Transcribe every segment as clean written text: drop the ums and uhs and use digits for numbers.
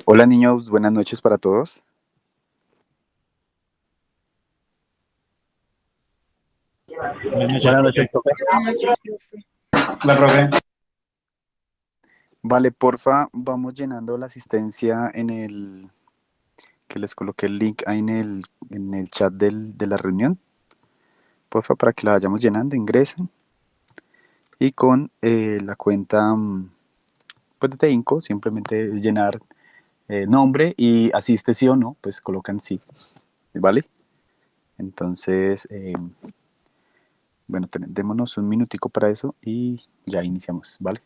Hola niños, buenas noches para todos. Buenas noches, Buenas noches, profe. profe. Hola, profe. Vale, porfa, vamos llenando la asistencia en el que les coloqué el link ahí en el chat de la reunión. Porfa, para que la vayamos llenando, ingresen. Y con la cuenta pues de Teinco, simplemente es llenar nombre y asiste sí o no, pues colocan sí, ¿vale? Entonces, bueno, démonos un minutico para eso y ya iniciamos, ¿vale?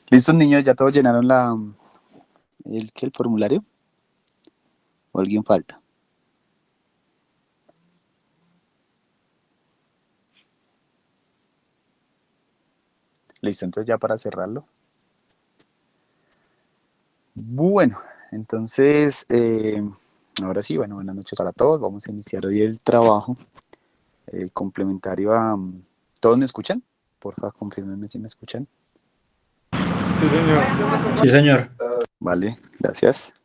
¿Listos niños? ¿Ya todos llenaron el formulario? ¿O alguien falta? Listo, entonces ya para cerrarlo. Bueno, entonces, ahora sí, bueno, buenas noches para todos. Vamos a iniciar hoy el trabajo complementario a... ¿Todos me escuchan? Porfa, confírmenme si me escuchan. Sí, señor. Sí, señor. Vale, gracias.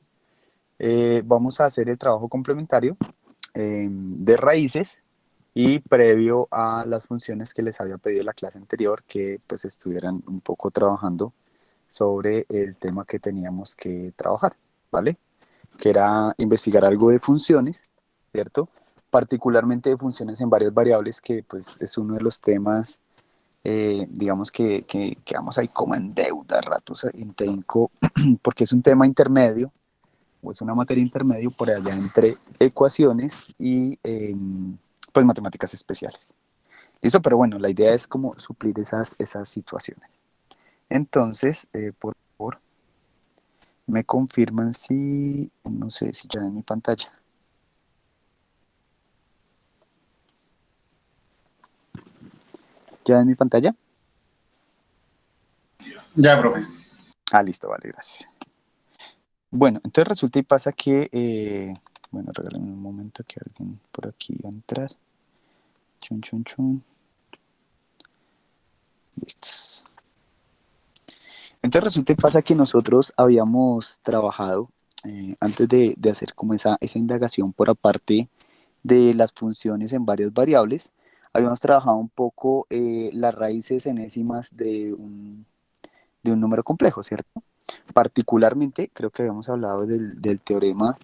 Vamos a hacer el trabajo complementario de raíces y previo a las funciones que les había pedido en la clase anterior, que pues estuvieran un poco trabajando sobre el tema que teníamos que trabajar, ¿vale? Que era investigar algo de funciones, ¿cierto? Particularmente de funciones en varias variables, que pues es uno de los temas, digamos que vamos ahí como en deuda ratos en TENCO, porque es un tema intermedio, o es una materia intermedio por allá entre ecuaciones y pues matemáticas especiales. ¿Listo? Pero bueno, la idea es como suplir esas situaciones. Entonces, por favor, me confirman si, no sé si ya en mi pantalla. ¿Ya en mi pantalla? Ya, profe. Ah, listo, vale, gracias. Bueno, entonces resulta y pasa que, bueno, regálenme un momento que alguien por aquí va a entrar. Chun, chun, chun. Listos. Entonces resulta y pasa que nosotros habíamos trabajado, antes de hacer como esa indagación por aparte de las funciones en varias variables, habíamos trabajado un poco las raíces enésimas de un número complejo, ¿cierto? Particularmente, creo que habíamos hablado del teorema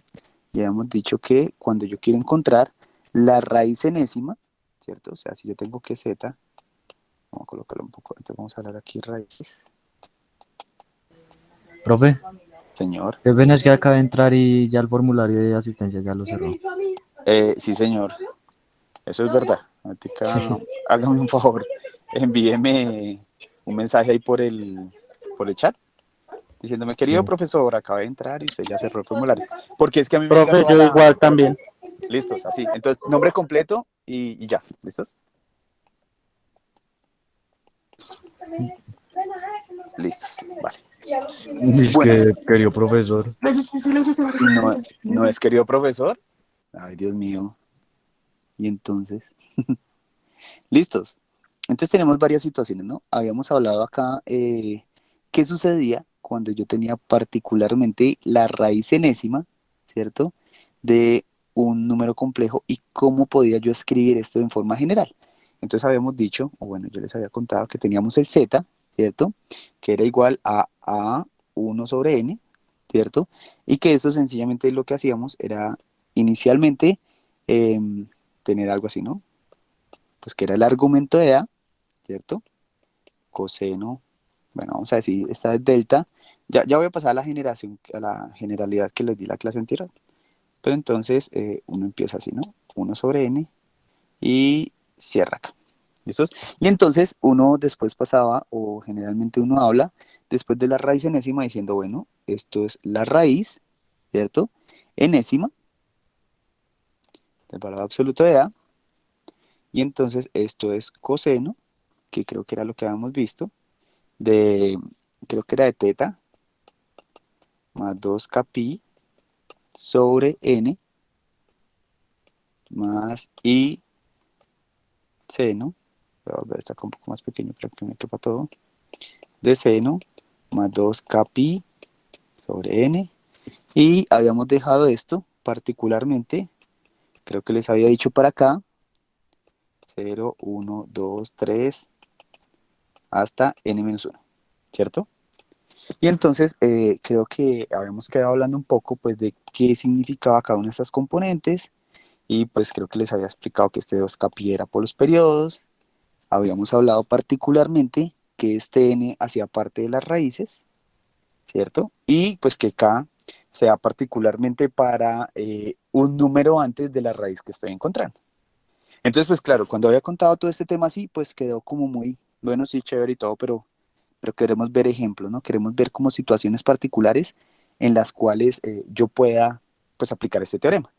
y habíamos dicho que cuando yo quiero encontrar la raíz enésima, ¿cierto? O sea, si yo tengo que z, vamos a colocarlo un poco, entonces vamos a hablar aquí raíces. Profe, Señor. qué pena es que acaba de entrar y ya el formulario de asistencia ya lo cerró. Sí, señor. Eso es verdad. Ahorita, hágame un favor, envíeme un mensaje ahí por el chat, diciéndome, querido Sí. profesor, acaba de entrar y usted ya cerró el formulario. Porque es que a mí me llega Profe, toda yo la... igual también. Listos, así. Entonces, nombre completo y ya. ¿Listos? Listos, vale. Es Bueno, que, querido profesor. no es querido profesor. Ay, Dios mío. Y entonces, listos. Entonces tenemos varias situaciones, ¿no? Habíamos hablado acá qué sucedía cuando yo tenía particularmente la raíz enésima, ¿cierto? De un número complejo y cómo podía yo escribir esto en forma general. Entonces habíamos dicho, o bueno, yo les había contado que teníamos el z, ¿cierto? Que era igual a 1 sobre n, ¿cierto? Y que eso sencillamente lo que hacíamos era inicialmente tener algo así, ¿no? Pues que era el argumento de a, ¿cierto? Coseno, bueno, vamos a decir, esta es delta. Ya voy a pasar a la generación, a la generalidad que les di la clase anterior. Pero entonces uno empieza así, ¿no? 1 sobre n y cierra acá. ¿Listos? Y entonces uno después pasaba, o generalmente uno habla, después de la raíz enésima diciendo, bueno, esto es la raíz, ¿cierto? Enésima del valor absoluto de a. Y entonces esto es coseno, que creo que era lo que habíamos visto, creo que era de teta, más 2k pi sobre n más i seno, voy a volver a estar un poco más pequeño para que me quepa todo, de seno más 2k pi sobre n, y habíamos dejado esto particularmente, creo que les había dicho para acá, 0, 1, 2, 3, hasta n-1, ¿cierto? Y entonces creo que habíamos quedado hablando un poco pues de qué significaba cada una de estas componentes, y pues creo que les había explicado que este 2k pi era por los periodos. Habíamos hablado particularmente que este n hacía parte de las raíces, ¿cierto? Y pues que k sea particularmente para un número antes de la raíz que estoy encontrando. Entonces, pues claro, cuando había contado todo este tema así, pues quedó como muy, bueno, sí, chévere y todo, pero queremos ver ejemplos, ¿no? Queremos ver como situaciones particulares en las cuales yo pueda, pues, aplicar este teorema.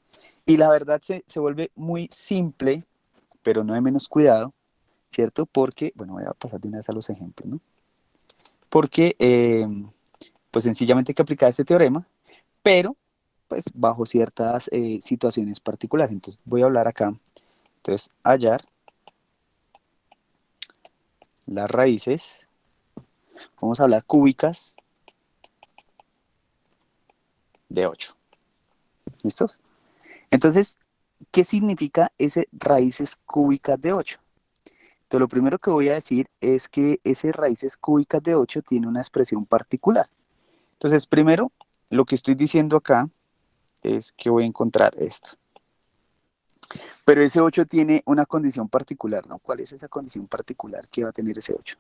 Y la verdad se vuelve muy simple, pero no de menos cuidado, ¿cierto? Porque, bueno, voy a pasar de una vez a los ejemplos, ¿no? Porque, pues sencillamente hay que aplicar este teorema, pero, pues, bajo ciertas situaciones particulares. Entonces, voy a hablar acá. Entonces, hallar las raíces, vamos a hablar cúbicas de 8. ¿Listos? Entonces, ¿qué significa ese raíces cúbicas de 8? Entonces, lo primero que voy a decir es que ese raíces cúbicas de 8 tiene una expresión particular. Entonces, primero, lo que estoy diciendo acá es que voy a encontrar esto. Pero ese 8 tiene una condición particular, ¿no? ¿Cuál es esa condición particular que va a tener ese 8?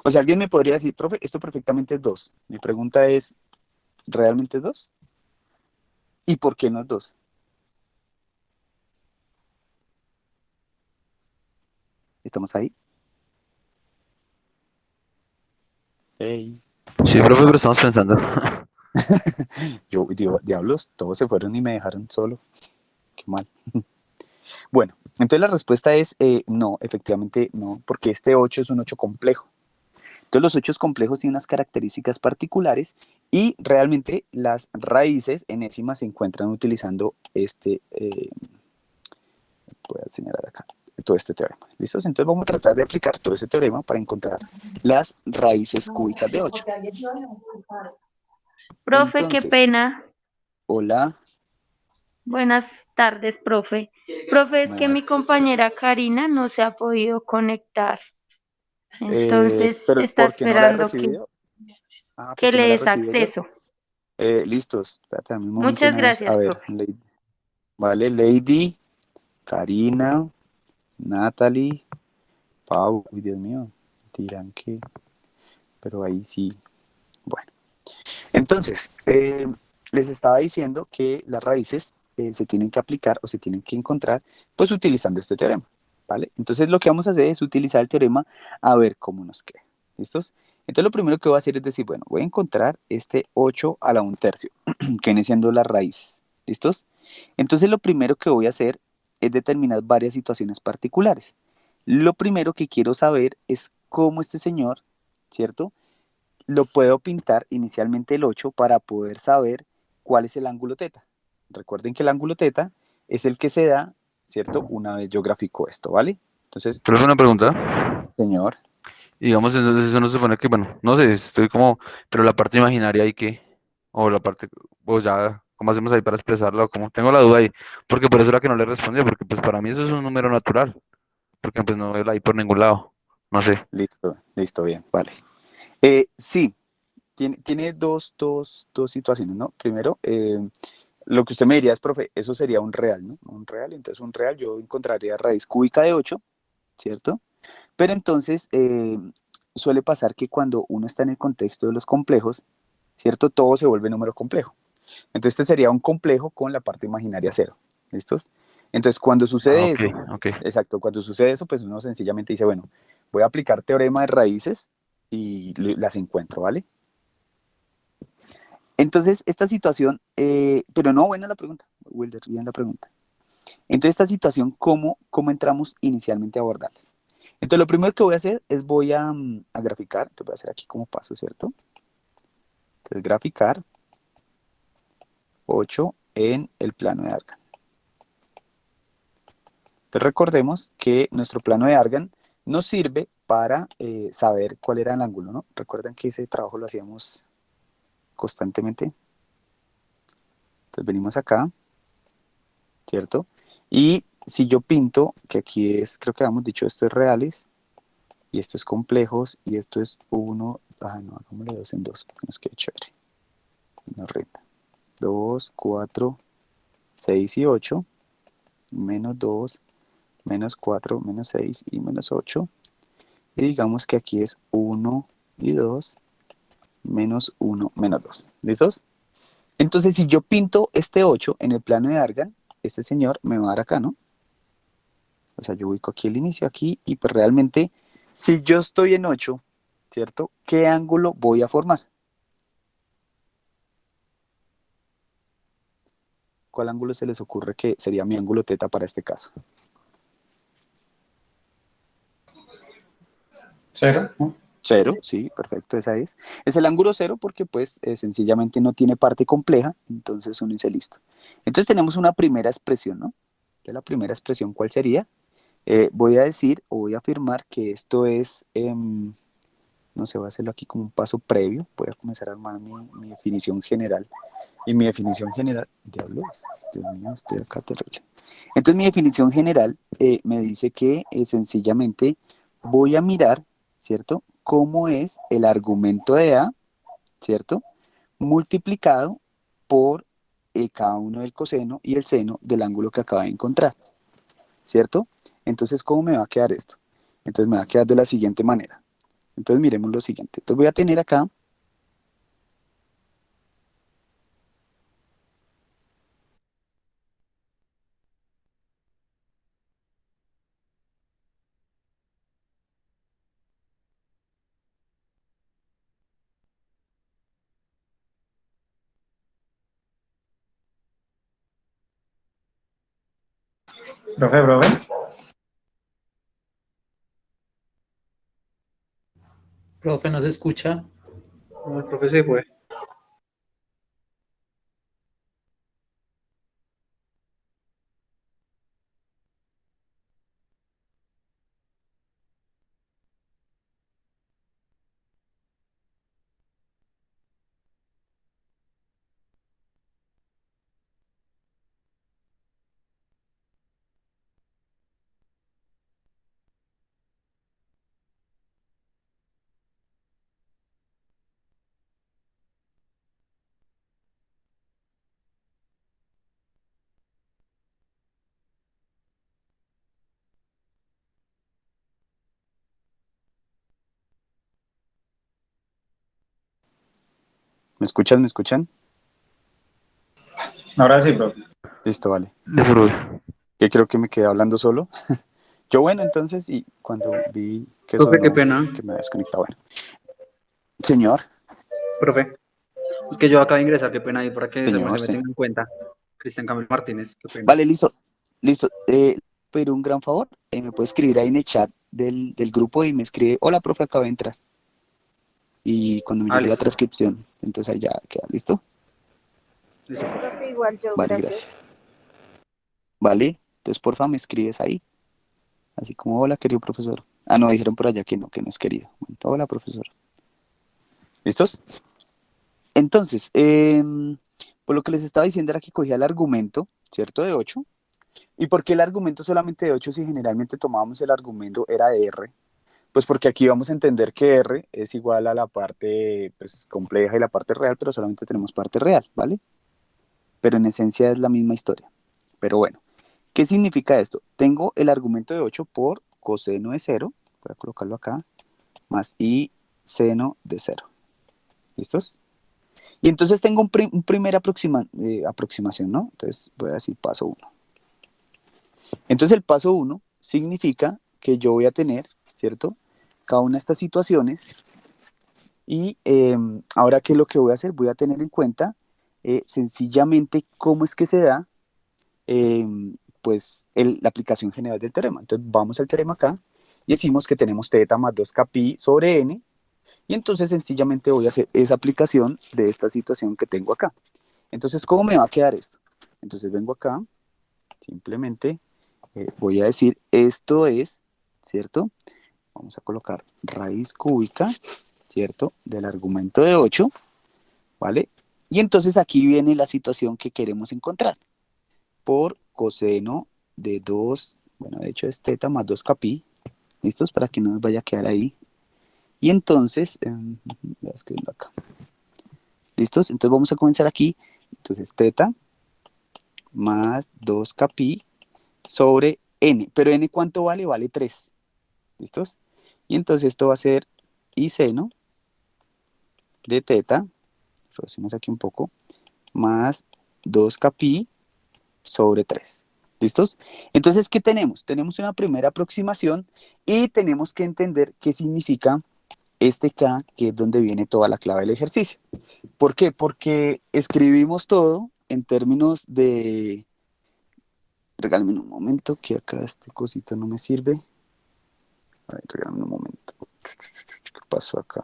O sea, alguien me podría decir, profe, esto perfectamente es 2. Mi pregunta es, ¿realmente es 2? ¿Y por qué no es 2? ¿Estamos ahí? Hey. Sí, profe, pero estamos pensando. Diablos, todos se fueron y me dejaron solo. Qué mal. Bueno, entonces la respuesta es no, efectivamente no, porque este 8 es un 8 complejo. Entonces los 8 complejos tienen unas características particulares y realmente las raíces enésimas se encuentran utilizando voy a señalar acá, todo este teorema. ¿Listos? Entonces vamos a tratar de aplicar todo este teorema para encontrar las raíces cúbicas de 8. Profe, qué Entonces, pena. hola. Buenas tardes, profe. Profe, es que mi compañera Karina no se ha podido conectar. Entonces Pero está ¿por qué no la he esperando que... recibido? Ah, ¿por que qué le no la des recibe ella? acceso. Listos. Espérate, dame un momento Muchas una vez. A gracias, ver, profe. Lady. Vale, Lady, Karina, Natalie, Pau. Uy, Dios mío. Dirán que. Pero ahí sí. Bueno. Entonces, les estaba diciendo que las raíces se tienen que aplicar o se tienen que encontrar, pues utilizando este teorema, ¿vale? Entonces, lo que vamos a hacer es utilizar el teorema a ver cómo nos queda. ¿Listos? Entonces, lo primero que voy a hacer es decir, bueno, voy a encontrar este 8 a la 1/3, que viene siendo la raíz. ¿Listos? Entonces, lo primero que voy a hacer es determinar varias situaciones particulares. Lo primero que quiero saber es cómo este señor, ¿cierto? Lo puedo pintar inicialmente el 8 para poder saber cuál es el ángulo teta. Recuerden que el ángulo teta es el que se da, ¿cierto? Una vez yo grafico esto, ¿vale? Entonces, Pero es una pregunta. señor, Digamos, entonces eso no se supone que, bueno, no sé, estoy como, pero la parte imaginaria ahí que, o la parte, o ya, ¿cómo hacemos ahí para expresarla? O como, tengo la duda ahí, porque por eso era que no le respondí, porque pues para mí eso es un número natural, porque pues no veo la I por ningún lado, no sé. listo, listo, bien, vale. Sí, tiene dos situaciones, ¿no? Primero, lo que usted me diría es, profe, eso sería un real, ¿no? Un real, entonces un real yo encontraría raíz cúbica de 8, ¿cierto? Pero entonces suele pasar que cuando uno está en el contexto de los complejos, ¿cierto? Todo se vuelve número complejo. Entonces este sería un complejo con la parte imaginaria cero. ¿Listos? Entonces cuando Ah, sucede ok, eso, ok. exacto, cuando sucede eso, pues uno sencillamente dice, bueno, voy a aplicar teorema de raíces y las encuentro, ¿vale? Entonces esta situación, pero no, buena la pregunta, Wilder, bien la pregunta. Entonces esta situación, ¿cómo entramos inicialmente a abordarlas? Entonces lo primero que voy a hacer es voy a graficar, entonces voy a hacer aquí como paso, ¿cierto? Entonces graficar 8 en el plano de Argand. Entonces recordemos que nuestro plano de Argand nos sirve para saber cuál era el ángulo, ¿no? Recuerden que ese trabajo lo hacíamos constantemente. Entonces venimos acá, ¿cierto? Y si yo pinto, que aquí es, creo que habíamos dicho, esto es reales, y esto es complejos, y esto es uno, no, hagámosle 2 en 2, porque nos quede chévere. Nos renta. 2, 4, 6 y 8, menos 2, menos 4, menos 6 y menos 8. Y digamos que aquí es 1 y 2, menos 1, menos 2. ¿Listos? Entonces, si yo pinto este 8 en el plano de Argand, este señor me va a dar acá, ¿no? O sea, yo ubico aquí el inicio, aquí, y pues realmente, si yo estoy en 8, ¿cierto? ¿Qué ángulo voy a formar? ¿Cuál ángulo se les ocurre que sería mi ángulo teta para este caso? Cero, ¿no? Cero, sí, perfecto, esa es. Es el ángulo cero porque pues sencillamente no tiene parte compleja, entonces uno dice listo. Entonces tenemos una primera expresión, ¿no? Entonces la primera expresión, ¿cuál sería? Voy a decir o voy a afirmar que esto es, no sé, voy a hacerlo aquí como un paso previo, voy a comenzar a armar mi definición general. Y mi definición general, diablos, Dios mío, estoy acá terrible. Entonces mi definición general me dice que sencillamente voy a mirar, ¿cierto? Cómo es el argumento de A, ¿cierto? Multiplicado por cada uno del coseno y el seno del ángulo que acaba de encontrar, ¿cierto? Entonces, ¿cómo me va a quedar esto? Entonces me va a quedar de la siguiente manera. Entonces miremos lo siguiente. Entonces voy a tener acá, Profe. Profe, ¿no se escucha? No, el profe se fue. ¿Me escuchan? ¿Me escuchan? Ahora sí, profe. Listo, vale. Listo, profe. Que creo que me quedé hablando solo. Yo bueno, entonces, y cuando vi que Profe, qué sonó, pena. que me había desconectado, bueno. Señor, Profe, es que yo acabo de ingresar, qué pena ahí para que se señor, me sí. tenga en cuenta. Cristian Camilo Martínez, qué pena. Vale, listo, listo. Pero un gran favor, me puede escribir ahí en el chat del grupo y me escribe, hola, profe, acabo de entrar. Y cuando me llegue la Listo, profe. transcripción, entonces ahí ya queda, ¿listo? Listo, profe. Profe, igual yo, Vale, gracias. gracias. Vale, entonces porfa me escribes ahí, así como, hola, querido profesor. Ah, no, dijeron por allá que no es querido. Bueno, hola, profesor. ¿Listos? Entonces, por lo que les estaba diciendo era que cogía el argumento, ¿cierto? De 8. ¿Y por qué el argumento solamente de 8 si generalmente tomábamos el argumento era de R? Pues porque aquí vamos a entender que R es igual a la parte pues, compleja y la parte real, pero solamente tenemos parte real, ¿vale? Pero en esencia es la misma historia. Pero bueno, ¿qué significa esto? Tengo el argumento de 8 por coseno de 0, voy a colocarlo acá, más i seno de 0. ¿Listos? Y entonces tengo un primer aproximación, ¿no? Entonces voy a decir paso 1. Entonces el paso 1 significa que yo voy a tener, ¿cierto? Cada una de estas situaciones y ahora, ¿qué es lo que voy a hacer? Voy a tener en cuenta sencillamente cómo es que se da pues la aplicación general del teorema. Entonces vamos al teorema acá y decimos que tenemos θ más 2k pi sobre n y entonces sencillamente voy a hacer esa aplicación de esta situación que tengo acá. Entonces, ¿cómo me va a quedar esto? Entonces vengo acá, simplemente voy a decir esto es, ¿cierto? Vamos a colocar raíz cúbica, ¿cierto? Del argumento de 8, ¿vale? Y entonces aquí viene la situación que queremos encontrar. Por coseno de 2, bueno, de hecho es θ más 2k pi, ¿listos? Para que no nos vaya a quedar ahí. Y entonces, voy a escribirlo acá. ¿Listos? Entonces vamos a comenzar aquí. Entonces θ más 2k pi sobre n. Pero n, ¿cuánto vale? Vale 3. ¿Listos? Y entonces esto va a ser i seno de θ, reducimos aquí un poco, más 2k pi sobre 3. ¿Listos? Entonces, ¿qué tenemos? Tenemos una primera aproximación y tenemos que entender qué significa este K, que es donde viene toda la clave del ejercicio. ¿Por qué? Porque escribimos todo en términos de... Regálame un momento, que acá este cosito no me sirve. A ver, regálame un momento. ¿Qué pasó acá?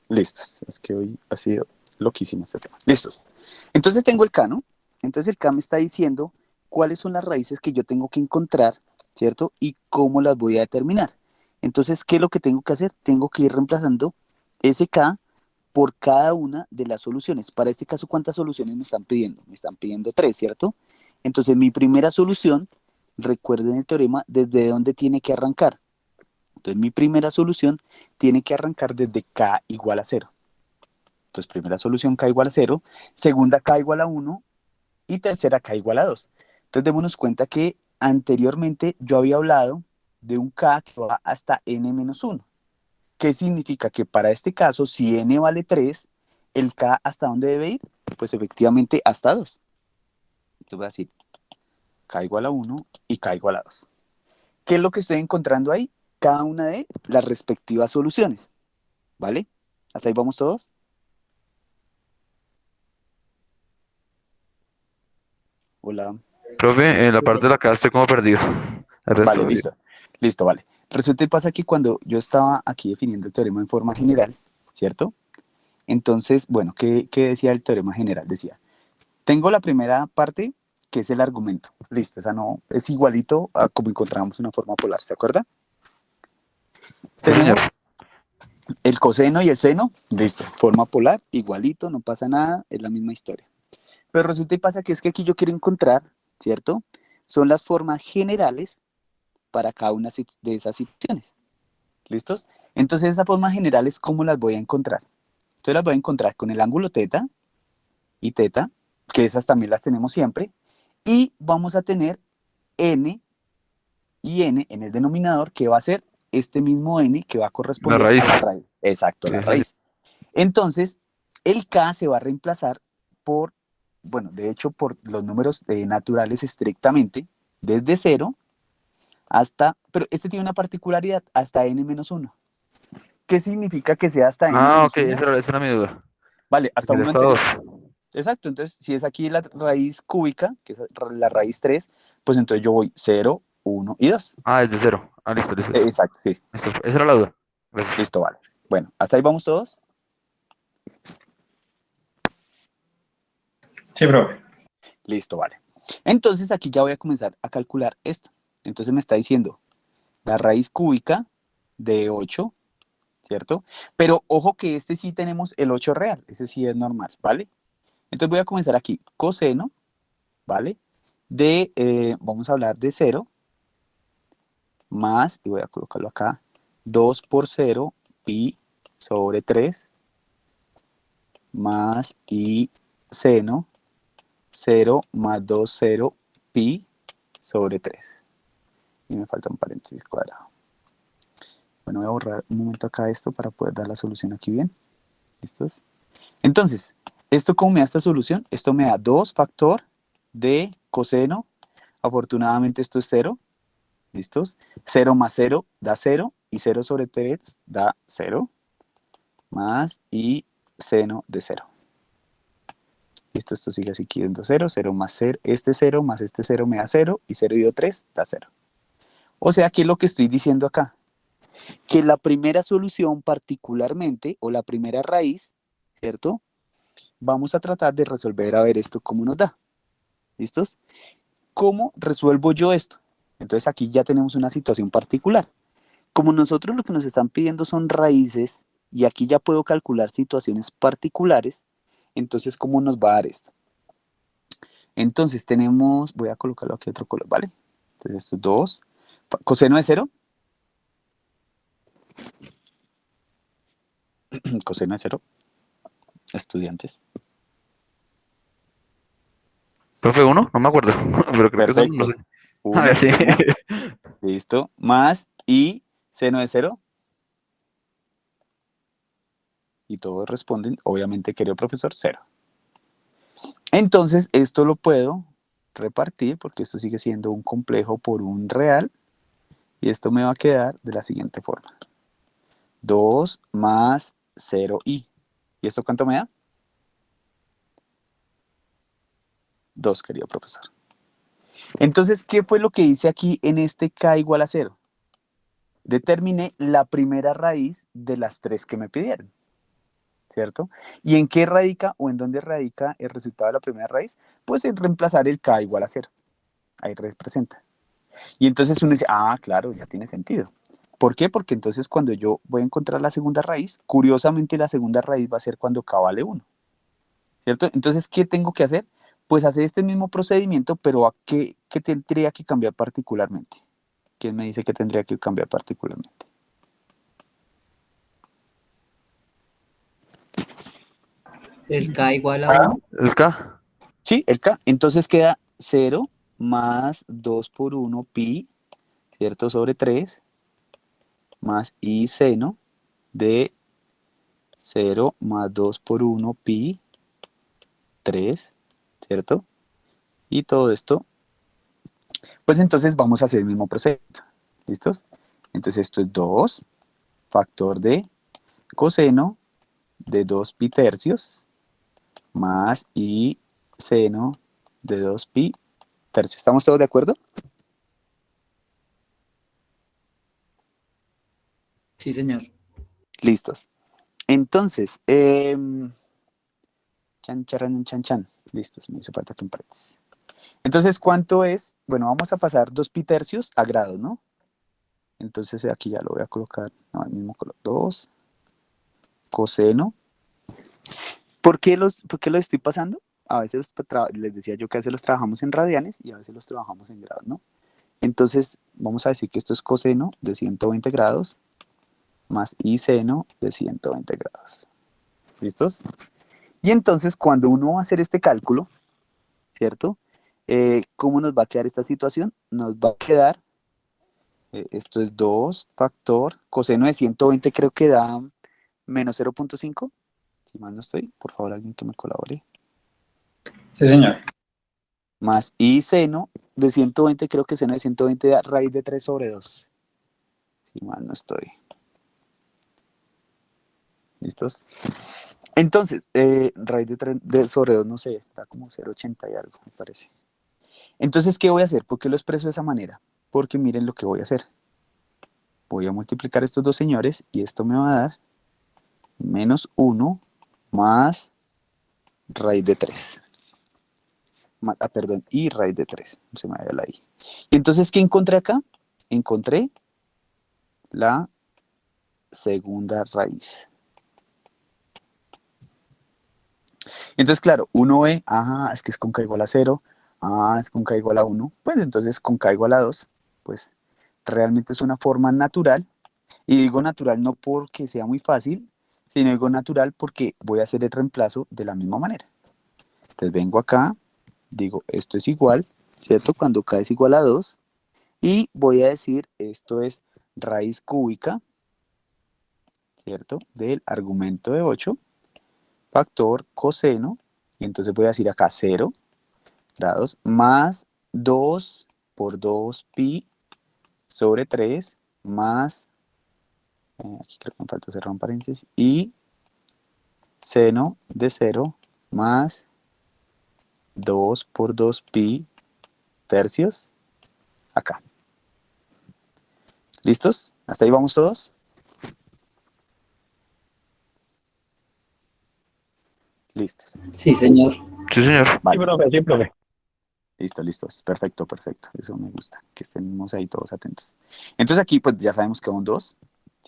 Listos. Es que hoy ha sido loquísimo este tema. Listos. Entonces tengo el K, ¿no? Entonces el K me está diciendo cuáles son las raíces que yo tengo que encontrar, ¿cierto? Y cómo las voy a determinar. Entonces, ¿qué es lo que tengo que hacer? Tengo que ir reemplazando ese K por cada una de las soluciones. Para este caso, ¿cuántas soluciones me están pidiendo? Me están pidiendo 3, ¿cierto? Entonces, mi primera solución, recuerden el teorema, ¿desde dónde tiene que arrancar? Entonces, mi primera solución tiene que arrancar desde K igual a 0. Entonces, primera solución K igual a 0, segunda K igual a 1 y tercera K igual a 2. Entonces, démonos cuenta que anteriormente yo había hablado de un K que va hasta n menos 1. ¿Qué significa? Que para este caso, si n vale 3, el K ¿hasta dónde debe ir? Pues efectivamente hasta 2. Entonces voy a decir K igual a 1 y K igual a 2. ¿Qué es lo que estoy encontrando ahí? Cada una de las respectivas soluciones. ¿Vale? ¿Hasta ahí vamos todos? Hola. Profe, en la parte de la cara estoy como perdido. El resto, Vale, bien. listo. Listo, vale. Resulta y pasa que cuando yo estaba aquí definiendo el teorema en forma general, ¿cierto? Entonces, bueno, ¿qué decía el teorema general? Decía, tengo la primera parte, que es el argumento. Listo, esa no es igualito a como encontramos una forma polar, ¿se acuerda? Sí, señor. Tenemos, El coseno y el seno, listo, forma polar, igualito, no pasa nada, es la misma historia. Pero resulta y pasa que es que aquí yo quiero encontrar, ¿cierto? Son las formas generales para cada una de esas situaciones. ¿Listos? Entonces esas formas generales, ¿cómo las voy a encontrar? Entonces las voy a encontrar con el ángulo teta y teta, que esas también las tenemos siempre, y vamos a tener n y n en el denominador, que va a ser este mismo n que va a La corresponder raíz. a la raíz. Exacto, Sí, la sí, sí. raíz. Entonces, el k se va a reemplazar por, bueno, de hecho, por los números naturales estrictamente, desde 0 hasta, pero este tiene una particularidad, hasta n-1. ¿Qué significa que sea hasta Ah, ok, n-1? esa era mi duda. Vale, hasta Porque ya 1 está entero. 2. Exacto, entonces si es aquí la raíz cúbica, que es la raíz 3, pues entonces yo voy 0, 1 y 2. Ah, es de 0. Ah, listo, listo, listo. Exacto, sí. Listo. Esa era la duda. Gracias. Listo, vale. Bueno, hasta ahí vamos todos. Sí, profe. Listo, vale. Entonces aquí ya voy a comenzar a calcular esto. Entonces me está diciendo la raíz cúbica de 8, ¿cierto? Pero ojo que este sí tenemos el 8 real, ese sí es normal, ¿vale? Entonces voy a comenzar aquí, coseno, ¿vale? Vamos a hablar de 0, más, y voy a colocarlo acá, 2 por 0, pi sobre 3, más i seno, 0 más 2, 0, pi sobre 3. Y me falta un paréntesis cuadrado. Bueno, voy a borrar un momento acá esto para poder dar la solución aquí bien. ¿Listos? Entonces, ¿esto cómo me da esta solución? Esto me da 2 factor de coseno. Afortunadamente esto es 0. ¿Listos? 0 más 0 da 0 y 0 sobre 3 da 0 más y seno de 0. Listo, esto sigue así siendo 0, 0 más 0, este 0 más este 0 me da 0 y 0 y 3 da 0. O sea, ¿qué es lo que estoy diciendo acá? Que la primera solución particularmente, o la primera raíz, ¿cierto? Vamos a tratar de resolver a ver esto cómo nos da. ¿Listos? ¿Cómo resuelvo yo esto? Entonces aquí ya tenemos una situación particular. Como nosotros lo que nos están pidiendo son raíces, y aquí ya puedo calcular situaciones particulares, entonces ¿cómo nos va a dar esto? Entonces tenemos, voy a colocarlo aquí otro color, ¿vale? Entonces esto es 2, coseno de 0, coseno de 0, estudiantes. ¿Profe 1? No me acuerdo. Pero creo que es 1, no sé. Perfecto. A ver, sí. Uno, listo, más y seno de 0. Y todos responden, obviamente, querido profesor, 0. Entonces, esto lo puedo repartir, porque esto sigue siendo un complejo por un real, y esto me va a quedar de la siguiente forma. 2 más 0i. ¿Y esto cuánto me da? 2, querido profesor. Entonces, ¿qué fue lo que hice aquí en este k igual a 0? Determiné la primera raíz de las 3 que me pidieron, ¿cierto? ¿Y en qué radica o en dónde radica el resultado de la primera raíz? Pues en reemplazar el k igual a 0. Ahí representa. Y entonces uno dice, ah, claro, ya tiene sentido. ¿Por qué? Porque entonces cuando yo voy a encontrar la segunda raíz, curiosamente la segunda raíz va a ser cuando k vale 1, ¿cierto? Entonces, ¿qué tengo que hacer? Pues hacer este mismo procedimiento, pero ¿a qué tendría que cambiar particularmente? ¿Quién me dice que tendría que cambiar particularmente? El K igual a 1. ¿El K? Sí, el k. Entonces queda 0 más 2 por 1 pi, ¿cierto? Sobre 3, más i seno de 0 más 2 por 1 pi, 3, ¿cierto? Y todo esto, pues entonces vamos a hacer el mismo proceso. ¿Listos? Entonces esto es 2 factor de coseno de 2 pi tercios más i seno de 2 pi tercios. ¿Estamos todos de acuerdo? Sí, señor. Listos. Entonces, chan, charan, chan, chan. Listos, me hizo falta que un paréntesis. Entonces, ¿cuánto es? Bueno, vamos a pasar 2 pi tercios a grados, ¿no? Entonces aquí ya lo voy a colocar, no, el mismo color, 2 coseno. ¿Por qué los estoy pasando? A veces les decía yo que a veces los trabajamos en radianes y a veces los trabajamos en grados, ¿no? Entonces, vamos a decir que esto es coseno de 120 grados más y seno de 120 grados. ¿Listos? Y entonces, cuando uno va a hacer este cálculo, ¿cierto? ¿Cómo nos va a quedar esta situación? Nos va a quedar, esto es 2 factor, coseno de 120 creo que da menos 0.5, si mal no estoy, por favor alguien que me colabore. Sí, señor. Más y seno de 120, creo que seno de 120 da raíz de 3 sobre 2, si mal no estoy. ¿Listos? Entonces, raíz de 3 sobre 2, no sé, da como 0.80 y algo, me parece. Entonces, ¿qué voy a hacer? ¿Por qué lo expreso de esa manera? Porque miren lo que voy a hacer. Voy a multiplicar estos dos señores y esto me va a dar menos 1 más raíz de 3. Perdón, y raíz de 3. Se me vaya la i. Y entonces, ¿qué encontré acá? Encontré la segunda raíz. Entonces, claro, uno ve, es que es con k igual a 0, es con k igual a 1, pues entonces con k igual a 2, pues realmente es una forma natural, y digo natural no porque sea muy fácil, sino digo natural porque voy a hacer el reemplazo de la misma manera. Entonces vengo acá, digo esto es igual, ¿cierto? Cuando k es igual a 2, y voy a decir esto es raíz cúbica, ¿cierto? Del argumento de 8, factor coseno, y entonces voy a decir acá 0 grados más 2 por 2 pi sobre 3 más, aquí creo que me falta cerrar un paréntesis, y seno de 0 más 2 por 2 pi tercios acá. ¿Listos? ¿Hasta ahí vamos todos? Listos. Sí, señor. Sí, señor. Vale. Sí, profe, sí, profe. Listo, listos. Perfecto, perfecto. Eso me gusta, que estemos ahí todos atentos. Entonces aquí pues ya sabemos que son 2,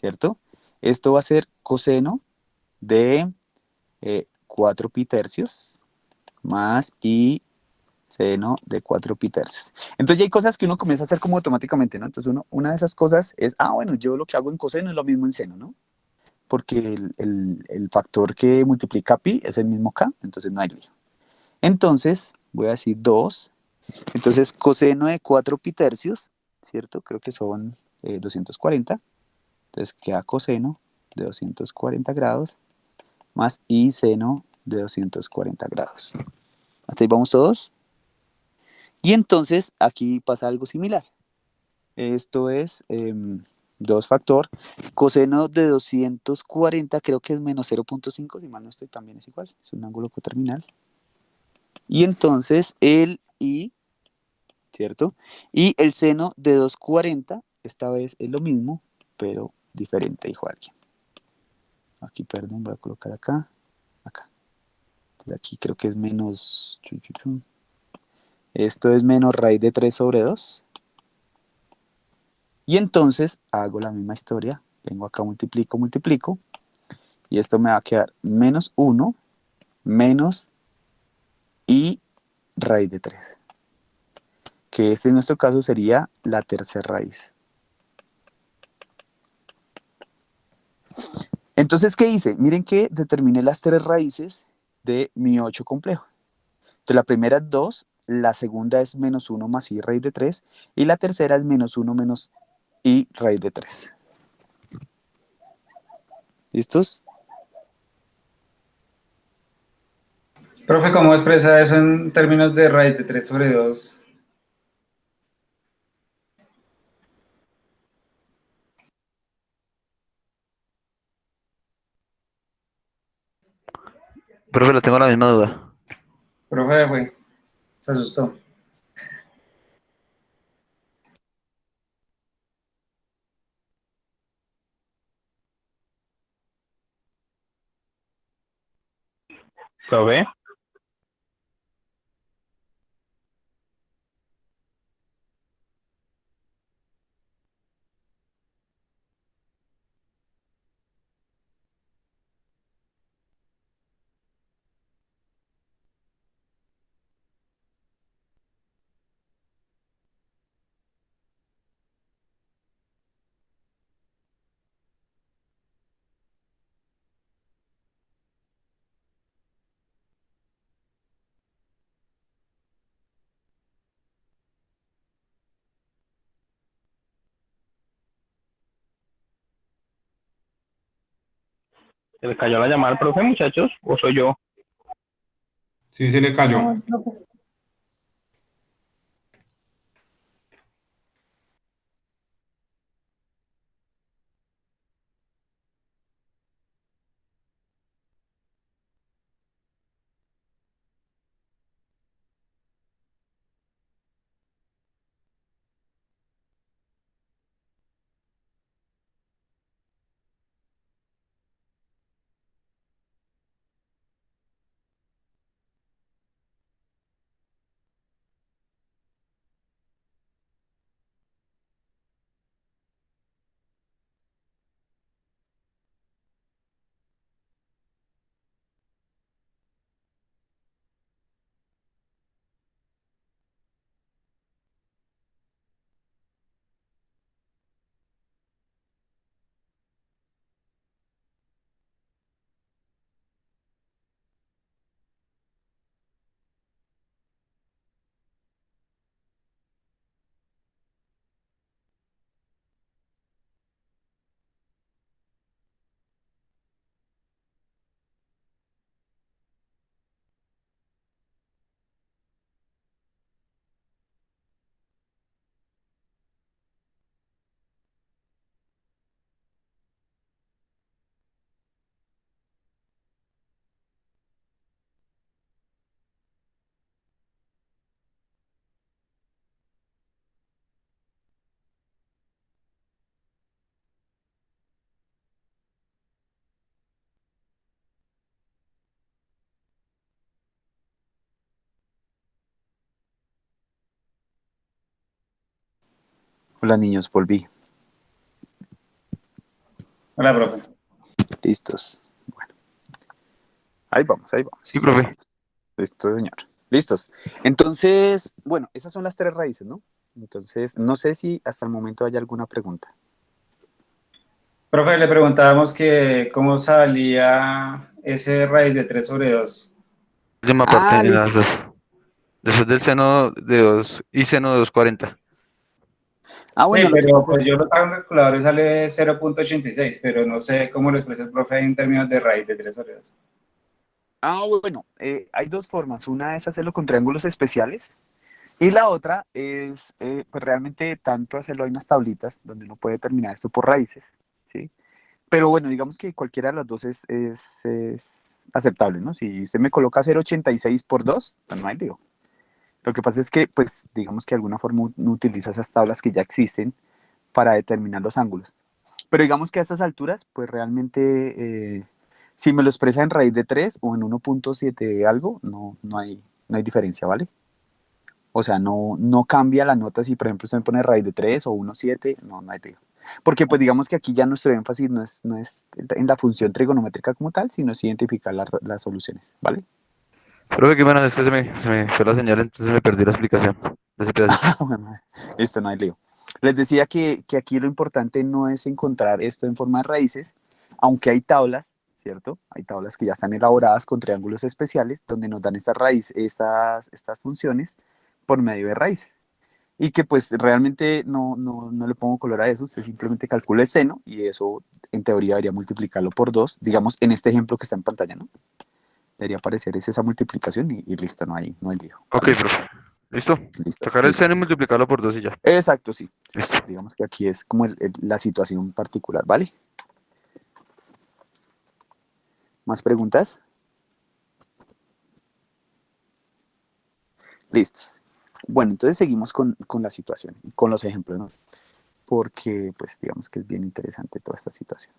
¿cierto? Esto va a ser coseno de 4 pi tercios más y seno de 4 pi tercios. Entonces ya hay cosas que uno comienza a hacer como automáticamente, ¿no? Entonces una de esas cosas es, bueno, yo lo que hago en coseno es lo mismo en seno, ¿no? Porque el factor que multiplica pi es el mismo k, entonces no hay lío. Entonces voy a decir 2, entonces coseno de 4 pi tercios, ¿cierto? Creo que son 240, entonces queda coseno de 240 grados más y seno de 240 grados. ¿Hasta ahí vamos todos? Y entonces aquí pasa algo similar. Esto es 2 factor. Coseno de 240 creo que es menos 0.5, si mal no estoy, también es igual. Es un ángulo coterminal. Y entonces el i, ¿cierto? Y el seno de 240, esta vez es lo mismo, pero diferente, dijo alguien. Aquí, perdón, voy a colocar acá. Acá. Entonces aquí creo que es menos... Esto es menos raíz de 3 sobre 2. Y entonces hago la misma historia. Vengo acá, multiplico, multiplico. Y esto me va a quedar menos 1 menos y raíz de 3. Que este en nuestro caso sería la tercera raíz. Entonces, ¿qué hice? Miren que determiné las 3 raíces de mi 8 complejo. Entonces, la primera es 2, la segunda es menos 1 más y raíz de 3, y la tercera es menos 1 menos y raíz de 3. ¿Listos? Profe, ¿cómo expresa eso en términos de raíz de 3 sobre 2? Profe, le tengo la misma duda. Profe, güey, se asustó. Profe, ¿Se le cayó la llamada al profe, muchachos? ¿O soy yo? Sí, se le cayó. No, profe. Hola niños, volví. Hola, profe. Listos. Bueno, ahí vamos, ahí Sí, vamos. profe. Listo, señor. Listos. Entonces, bueno, esas son las tres raíces, ¿no? Entonces, no sé si hasta el momento hay alguna pregunta. Profe, le preguntábamos que cómo salía ese raíz de 3 sobre 2. Última parte Ah, en listo. las dos. Después del seno de 2 y seno de 240. Ah, Sí, bueno, lo que pero pasa pues es, yo lo hago en calculador y sale 0,86, pero no sé cómo lo expresa el profe en términos de raíz de 3 sobre 2. bueno, hay dos formas. Una es hacerlo con triángulos especiales y la otra es, pues realmente tanto hacerlo, hay unas tablitas donde uno puede determinar esto por raíces, ¿sí? Pero bueno, digamos que cualquiera de las dos es aceptable, ¿no? Si usted me coloca 0,86 por 2, pues no hay lío. Lo que pasa es que, pues, digamos que de alguna forma uno utiliza esas tablas que ya existen para determinar los ángulos. Pero digamos que a estas alturas, pues realmente, si me lo expresa en raíz de 3 o en 1,7 algo, no hay diferencia, ¿vale? O sea, no cambia la nota si, por ejemplo, usted me pone raíz de 3 o 1,7, no hay lío. Porque, pues, digamos que aquí ya nuestro énfasis no es en la función trigonométrica como tal, sino es identificar las soluciones, ¿vale? Profe, que bueno, es que se me fue la señal, entonces me perdí la explicación de ese pedacito. Bueno, listo, no hay lío. Les decía que aquí lo importante no es encontrar esto en forma de raíces, aunque hay tablas, ¿cierto? Hay tablas que ya están elaboradas con triángulos especiales donde nos dan estas funciones por medio de raíces. Y que pues realmente no le pongo color a eso, usted simplemente calcula el seno y eso en teoría debería multiplicarlo por 2, digamos en este ejemplo que está en pantalla, ¿no? Debería aparecer esa multiplicación y listo, no hay lío, Ok, ¿vale? profe. ¿Listo? Listo, Sacar el listo. seno y multiplicarlo por 2 y ya. Exacto, sí. Listo. Digamos que aquí es como la situación particular, ¿vale? ¿Más preguntas? Listos. Bueno, entonces seguimos con la situación, con los ejemplos, ¿no? Porque, pues, digamos que es bien interesante toda esta situación.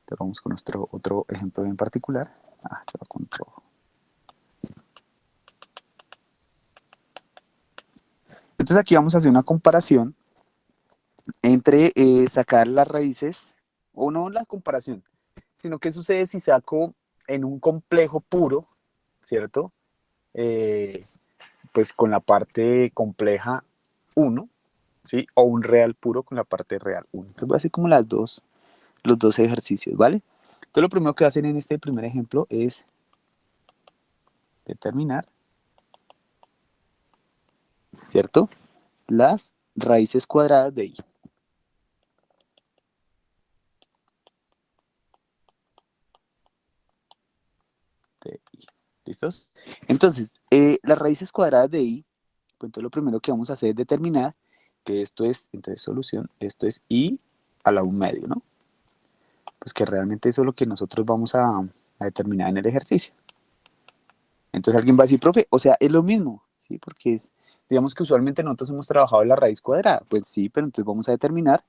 Entonces vamos con nuestro otro ejemplo en particular. Quedó con rojo. Entonces aquí vamos a hacer una comparación entre sacar las raíces, o no la comparación, sino qué sucede si saco en un complejo puro, ¿cierto? Eh, pues con la parte compleja uno, ¿sí? O un real puro con la parte real uno. Entonces voy a hacer como los dos ejercicios, ¿vale? Entonces lo primero que hacen en este primer ejemplo es determinar, ¿cierto? Las raíces cuadradas de i. Entonces aquí vamos a hacer una comparación entre sacar las raíces, o no la comparación, sino qué sucede si saco en un complejo puro, ¿cierto? Pues con la parte compleja uno, ¿sí? O un real puro con la parte real uno. Entonces voy a hacer como los dos ejercicios, ¿vale? Entonces lo primero que hacen en este primer ejemplo es determinar, ¿cierto? Las raíces cuadradas de i. ¿Listos? Entonces, las raíces cuadradas de i, pues entonces lo primero que vamos a hacer es determinar que esto es, entonces solución, esto es i a la 1/2, ¿no? Pues que realmente eso es lo que nosotros vamos a determinar en el ejercicio. Entonces alguien va a decir, profe, o sea, es lo mismo, ¿sí? Porque es, digamos que usualmente nosotros hemos trabajado en la raíz cuadrada. Pues sí, pero entonces vamos a determinar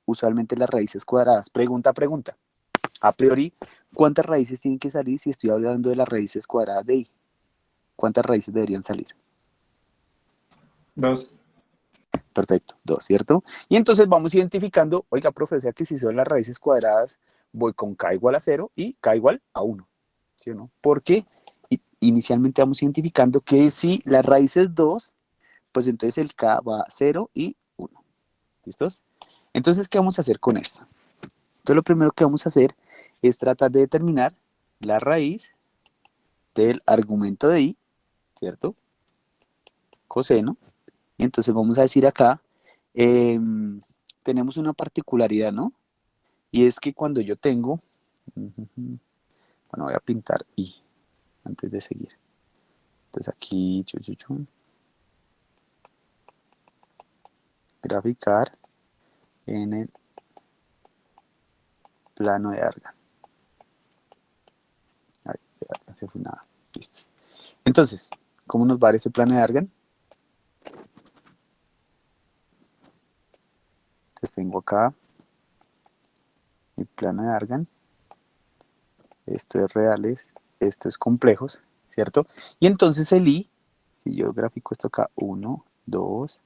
usualmente las raíces cuadradas. Pregunta. A priori, ¿cuántas raíces tienen que salir si estoy hablando de las raíces cuadradas de i? ¿Cuántas raíces deberían salir? 2. Perfecto, 2, ¿cierto? Y entonces vamos identificando, oiga, profe, o sea que si son las raíces cuadradas, voy con k igual a 0 y k igual a 1, ¿sí o no? Porque inicialmente vamos identificando que si la raíz es 2, pues entonces el k va a 0 y 1. ¿Listos? Entonces, ¿qué vamos a hacer con esto? Entonces, lo primero que vamos a hacer es tratar de determinar la raíz del argumento de i, ¿cierto? Coseno. Y entonces vamos a decir acá, tenemos una particularidad, ¿no? Y es que cuando yo tengo, bueno, voy a pintar i antes de seguir. Entonces aquí, graficar en el plano de Argand. Ay, no se fue nada. Listo. Entonces, ¿cómo nos va a dar ese plano de Argand? Entonces tengo acá mi plano de Argand. Esto es reales, esto es complejos, ¿cierto? Y entonces el i, si yo grafico esto acá, 1, 2,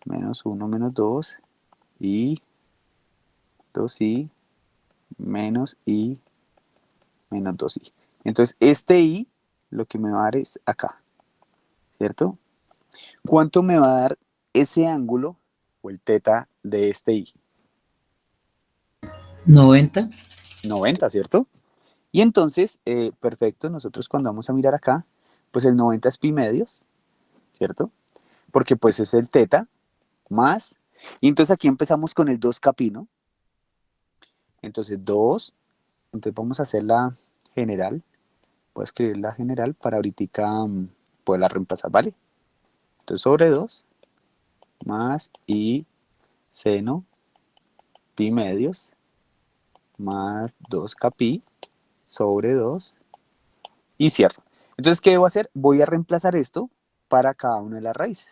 menos 1, menos 2, y 2i, menos i, menos 2i. Entonces este i, lo que me va a dar es acá, ¿cierto? ¿Cuánto me va a dar ese ángulo, o el teta de este i? 90. 90, ¿cierto? Y entonces, perfecto, nosotros cuando vamos a mirar acá, pues el 90 es pi medios, ¿cierto? Porque pues es el teta más, y entonces aquí empezamos con el 2 capi, ¿no? Entonces 2, entonces vamos a hacer la general, voy a escribir la general para ahorita poderla reemplazar, ¿vale? Entonces sobre 2 más i seno pi medios más 2 capi sobre 2 y cierro. Entonces, ¿qué debo hacer? Voy a reemplazar esto para cada una de las raíces.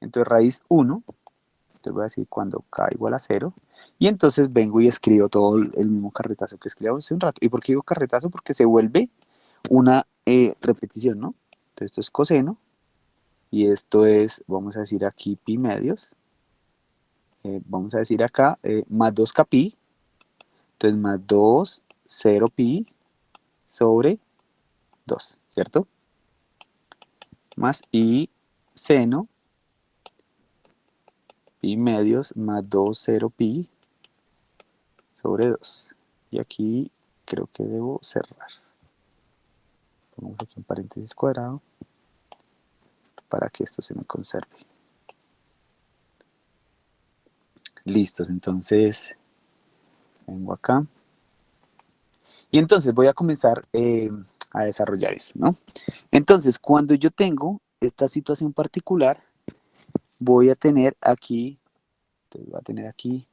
Entonces, raíz 1, entonces voy a decir cuando k igual a 0, y entonces vengo y escribo todo el mismo carretazo que escribimos hace un rato. ¿Y por qué digo carretazo? Porque se vuelve una repetición, ¿no? Entonces, esto es coseno, y esto es, vamos a decir aquí, pi medios, vamos a decir acá, más 2 capi, entonces más 2, 0 pi, sobre 2, ¿cierto? Más i seno pi medios más 2, 0 pi sobre 2. Y aquí creo que debo cerrar. Pongo aquí un paréntesis cuadrado para que esto se me conserve. Listos, entonces vengo acá. Y entonces voy a comenzar a desarrollar eso, ¿no? Entonces, cuando yo tengo esta situación particular, voy a tener aquí, entonces voy a tener aquí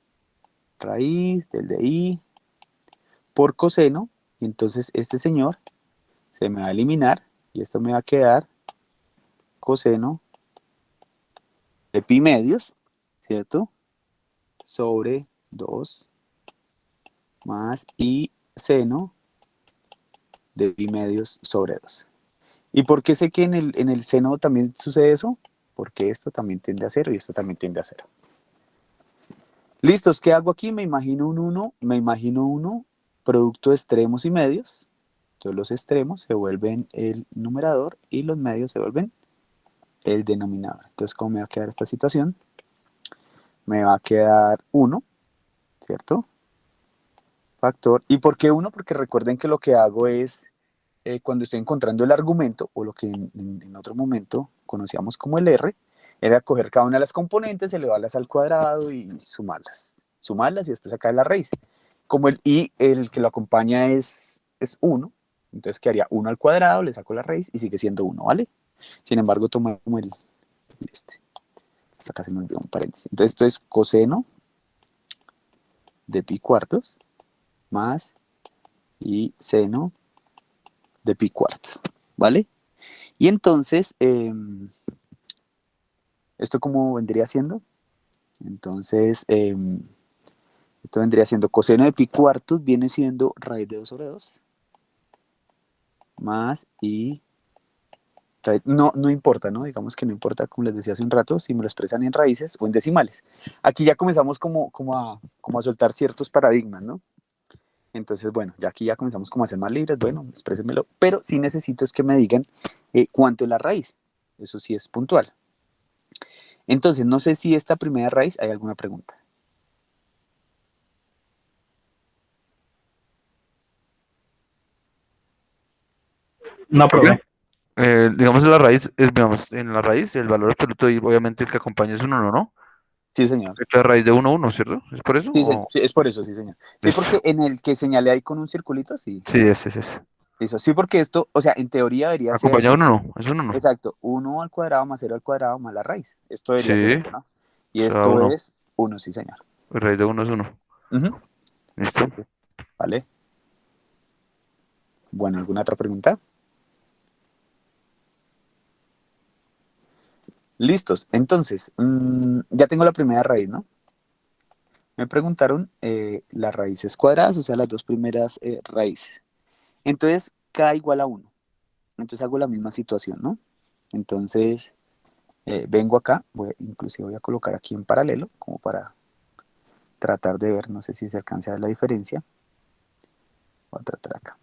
raíz del de i por coseno, y entonces este señor se me va a eliminar, y esto me va a quedar coseno de pi medios, ¿cierto? Sobre 2 más i seno de pi medios sobre 2. ¿Y por qué sé que en el seno también sucede eso? Porque esto también tiende a 0 y esto también tiende a 0. ¿Listos? ¿Qué hago aquí? Me imagino un 1, producto de extremos y medios. Entonces los extremos se vuelven el numerador y los medios se vuelven el denominador. Entonces, ¿cómo me va a quedar esta situación? Me va a quedar 1, ¿cierto? Factor. ¿Y por qué 1? Porque recuerden que lo que hago es, cuando estoy encontrando el argumento, o lo que en otro momento conocíamos como el R, era coger cada una de las componentes, elevarlas al cuadrado y sumarlas. Sumarlas y después sacar la raíz. Como el i, el que lo acompaña es 1, Entonces quedaría 1 al cuadrado, le saco la raíz y sigue siendo 1, ¿vale? Sin embargo, toma como este. Acá se me olvidó un paréntesis. Entonces esto es coseno de pi cuartos más y seno de pi cuartos, ¿vale? Y entonces, ¿esto cómo vendría siendo? Entonces, esto vendría siendo coseno de pi cuartos, viene siendo raíz de 2 sobre 2, más y no importa, ¿no? Digamos que no importa, como les decía hace un rato, si me lo expresan en raíces o en decimales. Aquí ya comenzamos como a soltar ciertos paradigmas, ¿no? Entonces, bueno, ya aquí ya comenzamos como a ser más libres, bueno, exprésenmelo, pero sí necesito es que me digan cuánto es la raíz, eso sí es puntual. Entonces, no sé si esta primera raíz hay alguna pregunta. No, profe. Digamos en la raíz, digamos, en la raíz el valor absoluto y obviamente el que acompaña es un 1, ¿no? Sí, señor. Esto es raíz de 1, 1, ¿cierto? ¿Es por eso? Sí, ¿O? sí, es por eso, sí, señor. Sí, Listo. porque en el que señalé ahí con un circulito, sí. Sí, es. Eso, sí, porque esto, o sea, en teoría debería ser, Acompaña 1, no, es un 1. exacto, 1 al cuadrado más 0 al cuadrado más la raíz. Esto debería ser Sí, eso, ¿no? Y o sea, esto 1. es 1, sí, señor. Raíz de 1 es 1. Ujú. ¿Listo? ¿Vale? Bueno, ¿alguna otra pregunta? Listos. Entonces, ya tengo la primera raíz, ¿no? Me preguntaron las raíces cuadradas, o sea, las dos primeras raíces. Entonces, k igual a 1. Entonces hago la misma situación, ¿no? Entonces, vengo acá, inclusive voy a colocar aquí en paralelo, como para tratar de ver, no sé si se alcanza a ver la diferencia. Voy a tratar acá.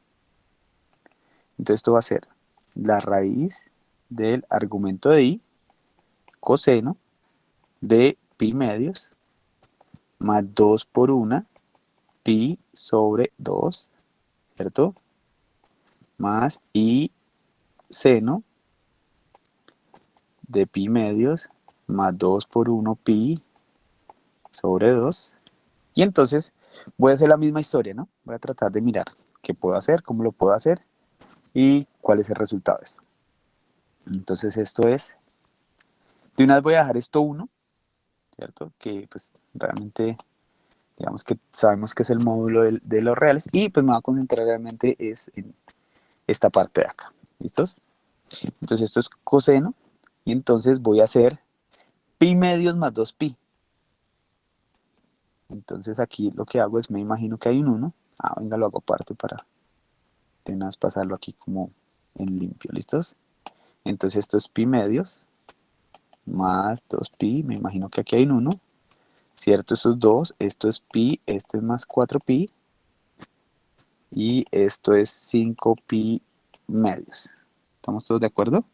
Entonces esto va a ser la raíz del argumento de i, coseno de pi medios, más 2 por 1, pi sobre 2, ¿cierto? Más i seno de pi medios, más 2 por 1 pi sobre 2. Y entonces voy a hacer la misma historia, ¿no? Voy a tratar de mirar qué puedo hacer, cómo lo puedo hacer y cuál es el resultado de esto. Entonces esto es, de una vez voy a dejar esto 1, ¿cierto? Que pues realmente, digamos que sabemos que es el módulo de los reales y pues me voy a concentrar realmente es en esta parte de acá. ¿Listos? Entonces esto es coseno y entonces voy a hacer pi medios más 2 pi. Entonces aquí lo que hago es, me imagino que hay un 1. Venga, lo hago aparte para de una vez pasarlo aquí como en limpio. ¿Listos? Entonces esto es pi medios más 2 pi. Me imagino que aquí hay un 1. ¿Cierto? Esos dos. Esto es pi. Esto es más 4 pi. Y esto es 5 pi medios. ¿Estamos todos de acuerdo?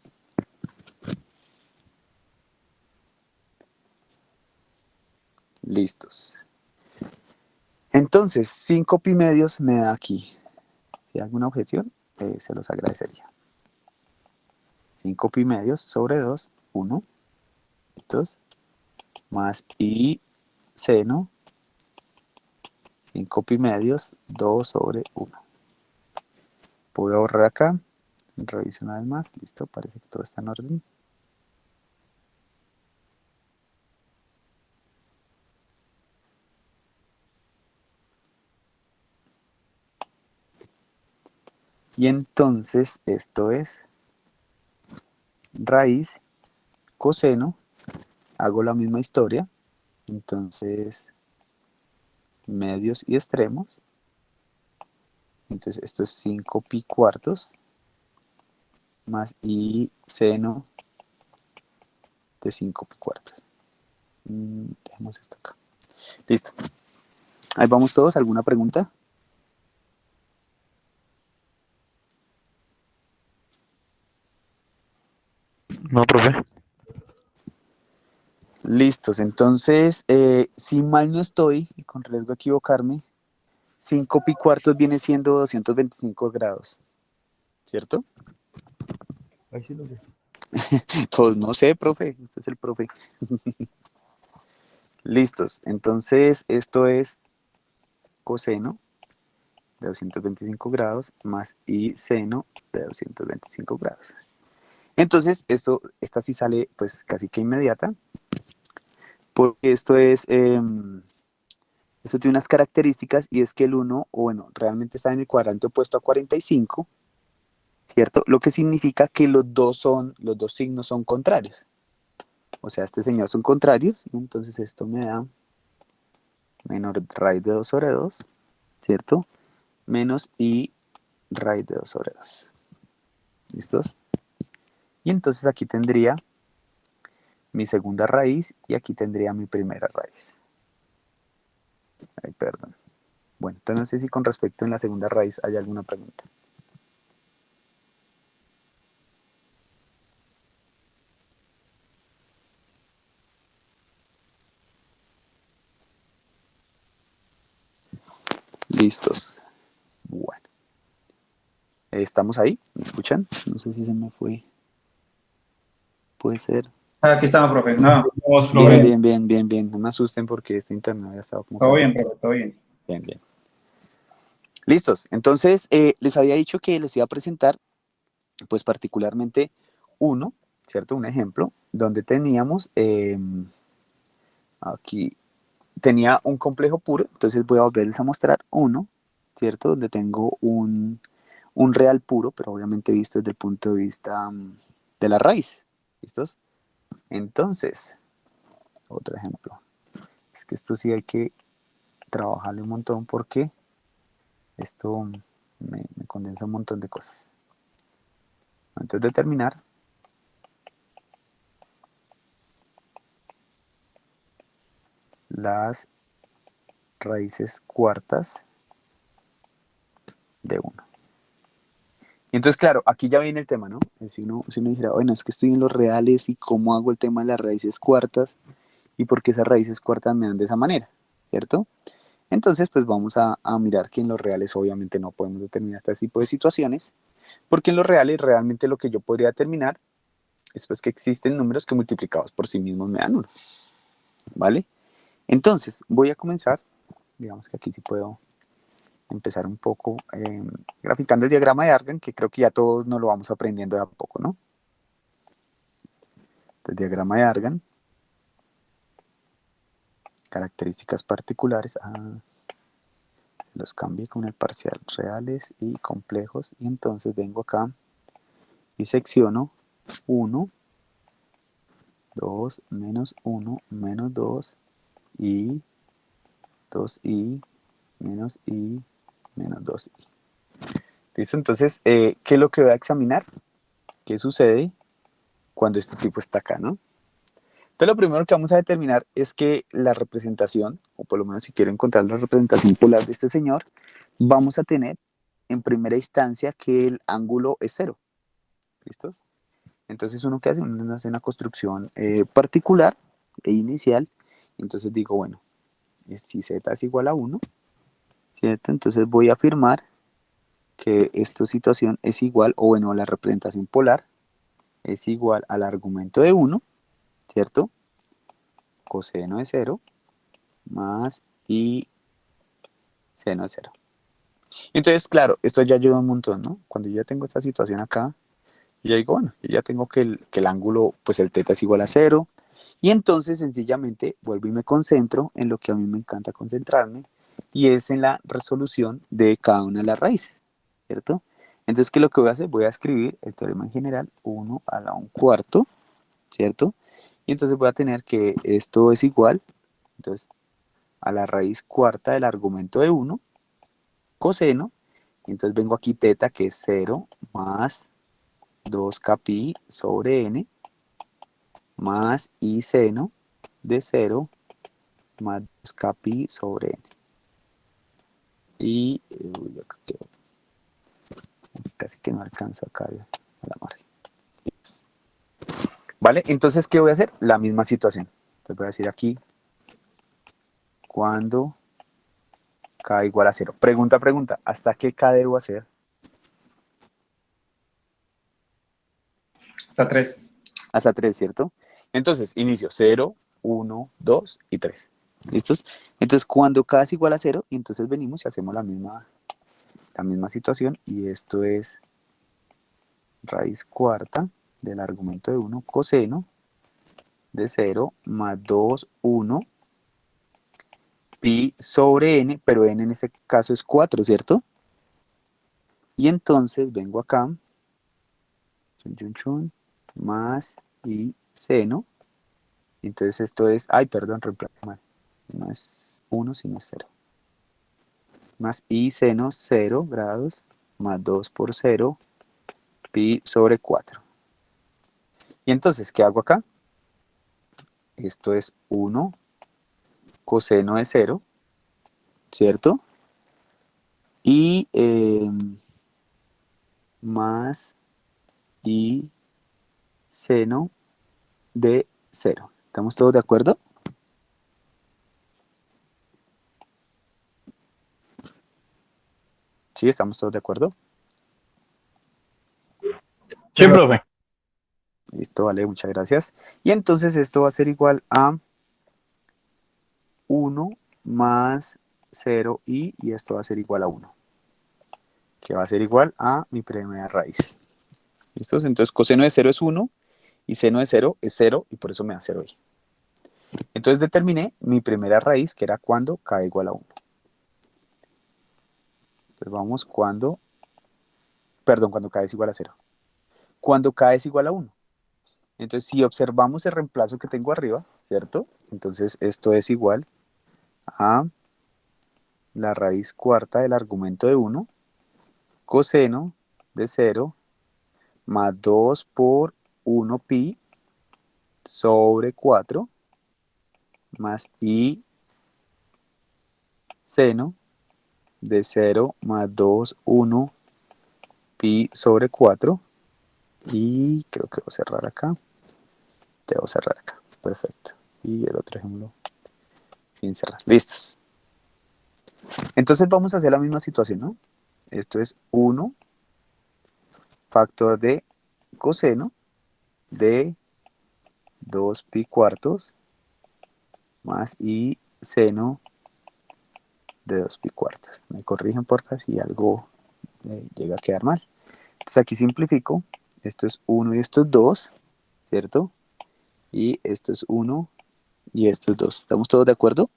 Listos. Entonces, 5 pi medios me da aquí. Si hay alguna objeción, se los agradecería. 5 pi medios sobre 2, 1. ¿Listos? Más i seno, 5 pi medios, 2 sobre 1. Puedo ahorrar acá. Reviso una vez más. Listo, parece que todo está en orden. Y entonces esto es raíz coseno. Hago la misma historia. Entonces, medios y extremos. Entonces esto es 5 pi cuartos más i seno de 5 pi cuartos. Dejemos esto acá. Listo. Ahí vamos todos. ¿Alguna pregunta? No, profe. Listos. Entonces, si mal no estoy, y con riesgo de equivocarme, 5 pi cuartos viene siendo 225 grados. ¿Cierto? Ahí sí lo sé. Pues no sé, profe. Usted es el profe. Listos. Entonces, esto es coseno de 225 grados más I seno de 225 grados. Entonces, esta sí sale pues casi que inmediata, porque esto tiene unas características y es que el 1, o bueno, realmente está en el cuadrante opuesto a 45, ¿cierto? Lo que significa que los dos signos son contrarios. O sea, este señor son contrarios, y entonces esto me da menos raíz de 2 sobre 2, ¿cierto? Menos I raíz de 2 sobre 2. ¿Listos? Y entonces aquí tendría mi segunda raíz y aquí tendría mi primera raíz. Ay, perdón. Bueno, entonces no sé si con respecto en la segunda raíz hay alguna pregunta. Listos. Bueno. ¿Estamos ahí? ¿Me escuchan? No sé si se me fue. Puede ser. Aquí estamos, profe. No, Vamos, profe. Bien. No me asusten porque este internet había estado como... todo bien, profe, todo bien. Bien. Listos. Entonces, les había dicho que les iba a presentar, pues particularmente uno, ¿cierto? Un ejemplo, donde teníamos, aquí, tenía un complejo puro, entonces voy a volverles a mostrar uno, ¿cierto? Donde tengo un real puro, pero obviamente visto desde el punto de vista de la raíz. ¿Listos? Entonces, otro ejemplo. Es que esto sí hay que trabajarle un montón porque esto me condensa un montón de cosas. Antes de terminar, las raíces cuartas de 1. Y entonces, claro, aquí ya viene el tema, ¿no? Si uno dijera, bueno, es que estoy en los reales y cómo hago el tema de las raíces cuartas y por qué esas raíces cuartas me dan de esa manera, ¿cierto? Entonces, pues vamos a mirar que en los reales obviamente no podemos determinar este tipo de situaciones, porque en los reales realmente lo que yo podría determinar es pues que existen números que multiplicados por sí mismos me dan 1, ¿vale? Entonces, voy a comenzar, digamos que aquí sí puedo empezar un poco graficando el diagrama de Argand, que creo que ya todos nos lo vamos aprendiendo de a poco, ¿no? El diagrama de Argand, características particulares, los cambié con el parcial, reales y complejos, y entonces vengo acá y secciono 1, 2, menos 1, menos 2, y 2i, menos i, menos 2i. ¿Listo? Entonces, ¿qué es lo que voy a examinar? ¿Qué sucede cuando este tipo está acá, no? Entonces, lo primero que vamos a determinar es que la representación, o por lo menos si quiero encontrar la representación polar de este señor, vamos a tener en primera instancia que el ángulo es 0. ¿Listos? Entonces, ¿uno qué hace? Uno hace una construcción particular e inicial. Entonces digo, bueno, si z es igual a 1, ¿cierto? Entonces voy a afirmar que esta situación es igual, o bueno, la representación polar es igual al argumento de 1, ¿cierto? Coseno de 0 más i seno de 0. Entonces, claro, esto ya ayuda un montón, ¿no? Cuando yo ya tengo esta situación acá, yo ya digo, bueno, yo ya tengo que el ángulo, pues el θ es igual a 0, y entonces sencillamente vuelvo y me concentro en lo que a mí me encanta concentrarme, y es en la resolución de cada una de las raíces, ¿cierto? Entonces, ¿qué es lo que voy a hacer? Voy a escribir el teorema en general 1 a la 1/4, ¿cierto? Y entonces voy a tener que esto es igual, entonces, a la raíz cuarta del argumento de 1, coseno, y entonces vengo aquí θ, que es 0, más 2kpi sobre n, más i seno de 0, más 2kpi sobre n. Y acá quedó. Casi que no alcanzo acá a la margen. ¿Vale? Entonces, ¿qué voy a hacer? La misma situación. Entonces voy a decir aquí, cuando k igual a 0. Pregunta, ¿hasta qué k debo hacer? Hasta 3. Hasta 3, ¿cierto? Entonces, inicio 0, 1, 2 y 3. ¿Listos? Entonces, cuando k es igual a 0, entonces venimos y hacemos la misma la misma situación, y esto es raíz cuarta del argumento de 1 coseno de 0 más 2, 1, pi sobre n, pero n en este caso es 4, ¿cierto? Y entonces vengo acá, chun, chun, chun, más i seno, entonces esto es, ay, perdón, reemplazo mal, no es 1, sino es 0. Más i seno 0 grados, más 2 por 0, pi sobre 4. Y entonces, ¿qué hago acá? Esto es 1 coseno de 0, ¿cierto? Y más i seno de 0. ¿Estamos todos de acuerdo? Sí, estamos todos de acuerdo. Sí, profe. Listo, vale, muchas gracias. Y entonces esto va a ser igual a 1 más 0i, y esto va a ser igual a 1, que va a ser igual a mi primera raíz. ¿Listo? Entonces coseno de 0 es 1 y seno de 0 es 0, y por eso me da 0i. Entonces determiné mi primera raíz, que era cuando k igual a 1. Entonces vamos cuando k es igual a 0. Cuando k es igual a 1. Entonces si observamos el reemplazo que tengo arriba, ¿cierto? Entonces esto es igual a la raíz cuarta del argumento de 1 coseno de 0 más 2 por 1 pi sobre 4 más i seno de 0 más 2, 1 pi sobre 4, y creo que voy a cerrar acá, debo cerrar acá, perfecto, y el otro ejemplo sin cerrar, listos. Entonces vamos a hacer la misma situación, ¿no? Esto es 1 factor de coseno de 2 pi cuartos más i seno de 2 pi cuartos. Me corrigen porfa si algo llega a quedar mal. Entonces aquí simplifico, esto es 1 y esto es 2, ¿cierto? Y esto es 1 y esto es 2. ¿Estamos todos de acuerdo?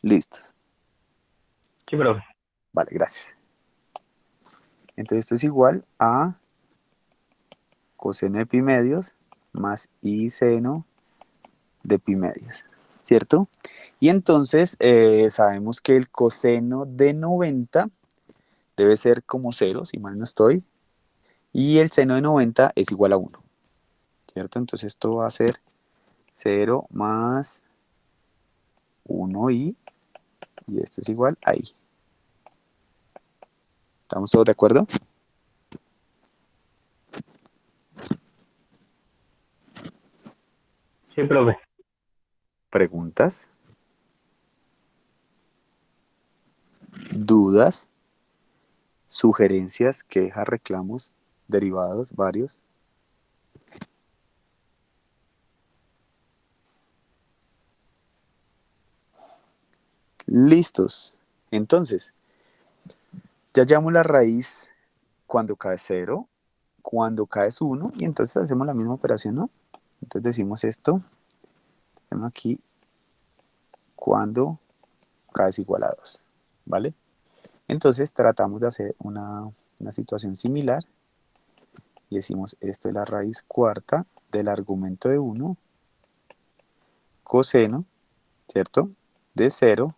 Listos. Sí, profe. Vale, gracias. Entonces esto es igual a coseno de pi medios más i seno de pi medios, ¿cierto? Y entonces sabemos que el coseno de 90 debe ser como 0, si mal no estoy, y el seno de 90 es igual a 1, ¿cierto? Entonces esto va a ser 0 más 1i, y esto es igual a i. ¿Estamos todos de acuerdo? Sí, profe. ¿Preguntas? ¿Dudas? ¿Sugerencias? ¿Quejas? ¿Reclamos? ¿Derivados? ¿Varios? Listos. Entonces, ya hallamos la raíz cuando k es 0, cuando k es 1, y entonces hacemos la misma operación, ¿no? Entonces decimos esto, tenemos aquí cuando k es igual a 2, ¿vale? Entonces tratamos de hacer una situación similar, y decimos esto es la raíz cuarta del argumento de 1 coseno, ¿cierto? De 0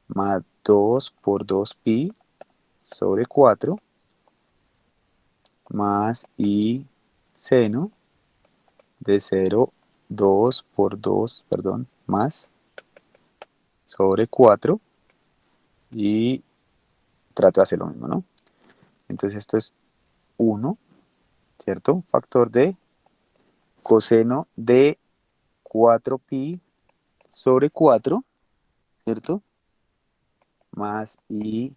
más 2 por 2 pi sobre 4 más i seno de 0, 2 por 2, perdón, más sobre 4, y trato de hacer lo mismo, ¿no? Entonces esto es 1, ¿cierto? Factor de coseno de 4 pi sobre 4, ¿cierto? Más i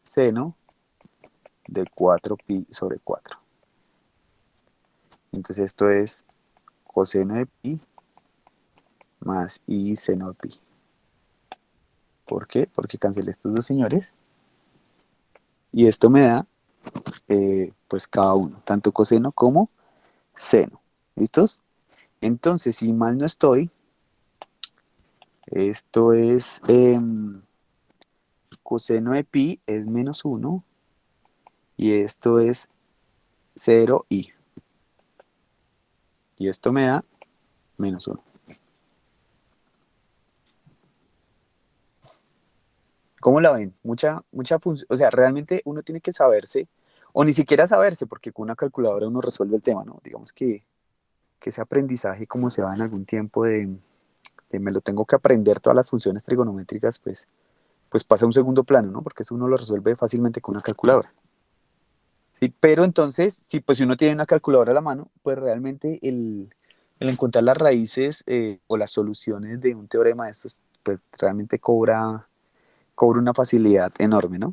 seno de 4 pi sobre 4. Entonces esto es coseno de pi más i seno de pi. ¿Por qué? Porque cancelé estos dos señores. Y esto me da, pues cada uno, tanto coseno como seno. ¿Listos? Entonces, si mal no estoy, esto es coseno de pi es menos 1 y esto es 0i. Y esto me da menos 1. ¿Cómo la ven? Mucha función. O sea, realmente uno tiene que saberse, o ni siquiera saberse, porque con una calculadora uno resuelve el tema, ¿no? Digamos que ese aprendizaje, como se va en algún tiempo de me lo tengo que aprender todas las funciones trigonométricas, pues pasa a un segundo plano, ¿no? Porque eso uno lo resuelve fácilmente con una calculadora. ¿Sí? Pero entonces, si uno tiene una calculadora a la mano, pues realmente el encontrar las raíces o las soluciones de un teorema de estos, pues realmente cobra una facilidad enorme, ¿no?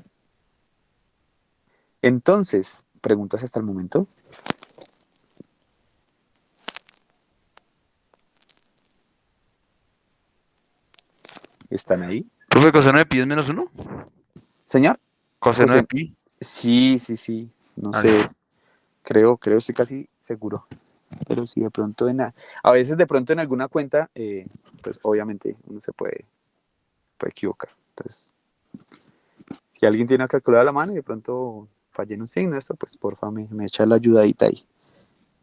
Entonces, preguntas hasta el momento. ¿Están ahí? Profe, coseno de pi es menos 1. Señor, Coseno de José, pi. sí, no Ah, sé, listo. creo, estoy casi seguro, pero sí, de pronto a veces de pronto en alguna cuenta, pues obviamente uno se puede equivocar. Entonces, si alguien tiene una calculadora a la mano y de pronto fallé en un signo, esto, pues porfa, me echa la ayudadita ahí.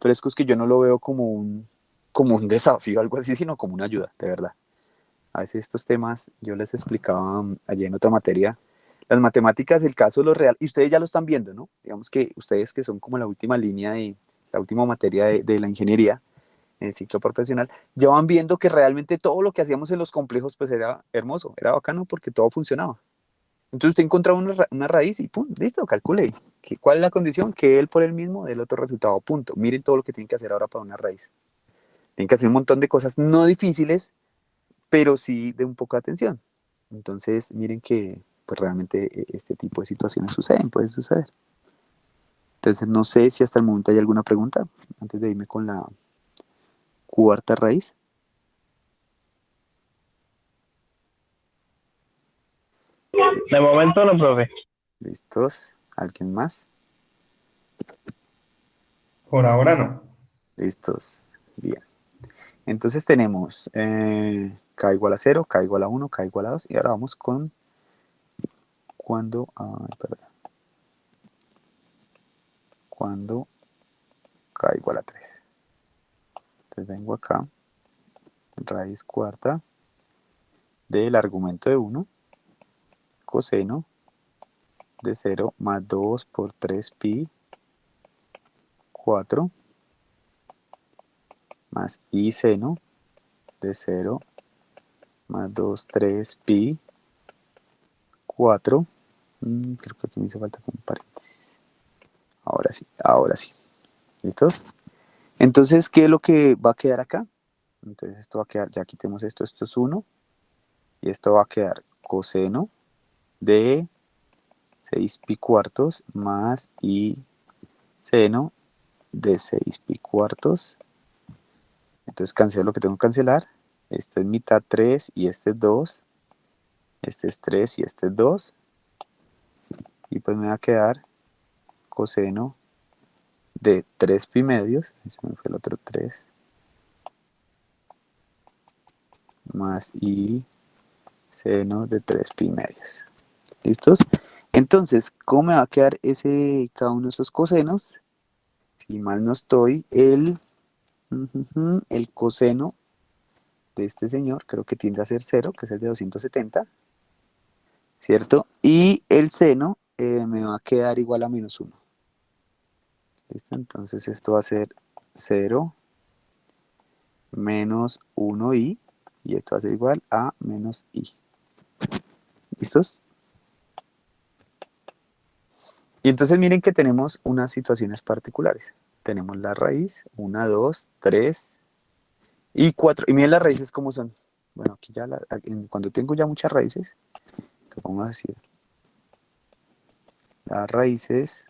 Pero es que yo no lo veo como un desafío, algo así, sino como una ayuda, de verdad. A veces estos temas, yo les explicaba allí en otra materia, las matemáticas, el caso de lo real, y ustedes ya lo están viendo, ¿no? Digamos que ustedes que son como la última línea la última materia de la ingeniería, en el ciclo profesional, ya van viendo que realmente todo lo que hacíamos en los complejos, pues era hermoso, era bacano porque todo funcionaba. Entonces usted encontraba una raíz y pum, listo, calcule. ¿Cuál es la condición? Que él por él mismo dé el otro resultado, punto. Miren todo lo que tienen que hacer ahora para una raíz. Tienen que hacer un montón de cosas no difíciles, pero sí de un poco de atención. Entonces, miren que pues realmente este tipo de situaciones pueden suceder. Entonces, no sé si hasta el momento hay alguna pregunta antes de irme con la cuarta raíz. De momento no, profe. ¿Listos? ¿Alguien más? Por ahora no. ¿Listos? Bien. Entonces tenemos k igual a 0, k igual a 1, k igual a 2. Y ahora vamos con cuando k igual a 3. Entonces vengo acá, raíz cuarta del argumento de 1, coseno de 0 más 2 por 3 pi 4 más i seno de 0 más 2, 3 pi 4. Creo que aquí me hizo falta con un paréntesis. Ahora sí. ¿Listos? Entonces, ¿qué es lo que va a quedar acá? Entonces esto va a quedar, ya quitemos esto es 1, y esto va a quedar coseno de 6 pi cuartos más i seno de 6 pi cuartos. Entonces cancelo lo que tengo que cancelar. Este es mitad 3 y este es 2. Este es 3 y este es 2. Y pues me va a quedar coseno de 3 pi medios. Ese me fue el otro 3. Más i seno de 3 pi medios. ¿Listos? Entonces, ¿cómo me va a quedar cada uno de esos cosenos? Si mal no estoy, el coseno de este señor creo que tiende a ser 0, que es el de 270, ¿cierto? Y el seno me va a quedar igual a menos 1. ¿Listo? Entonces esto va a ser 0 menos 1i, y esto va a ser igual a menos i. ¿Listos? Y entonces miren que tenemos unas situaciones particulares. Tenemos la raíz, 1, 2, 3 y 4. Y miren las raíces cómo son. Bueno, aquí ya cuando tengo ya muchas raíces, entonces vamos a decir las raíces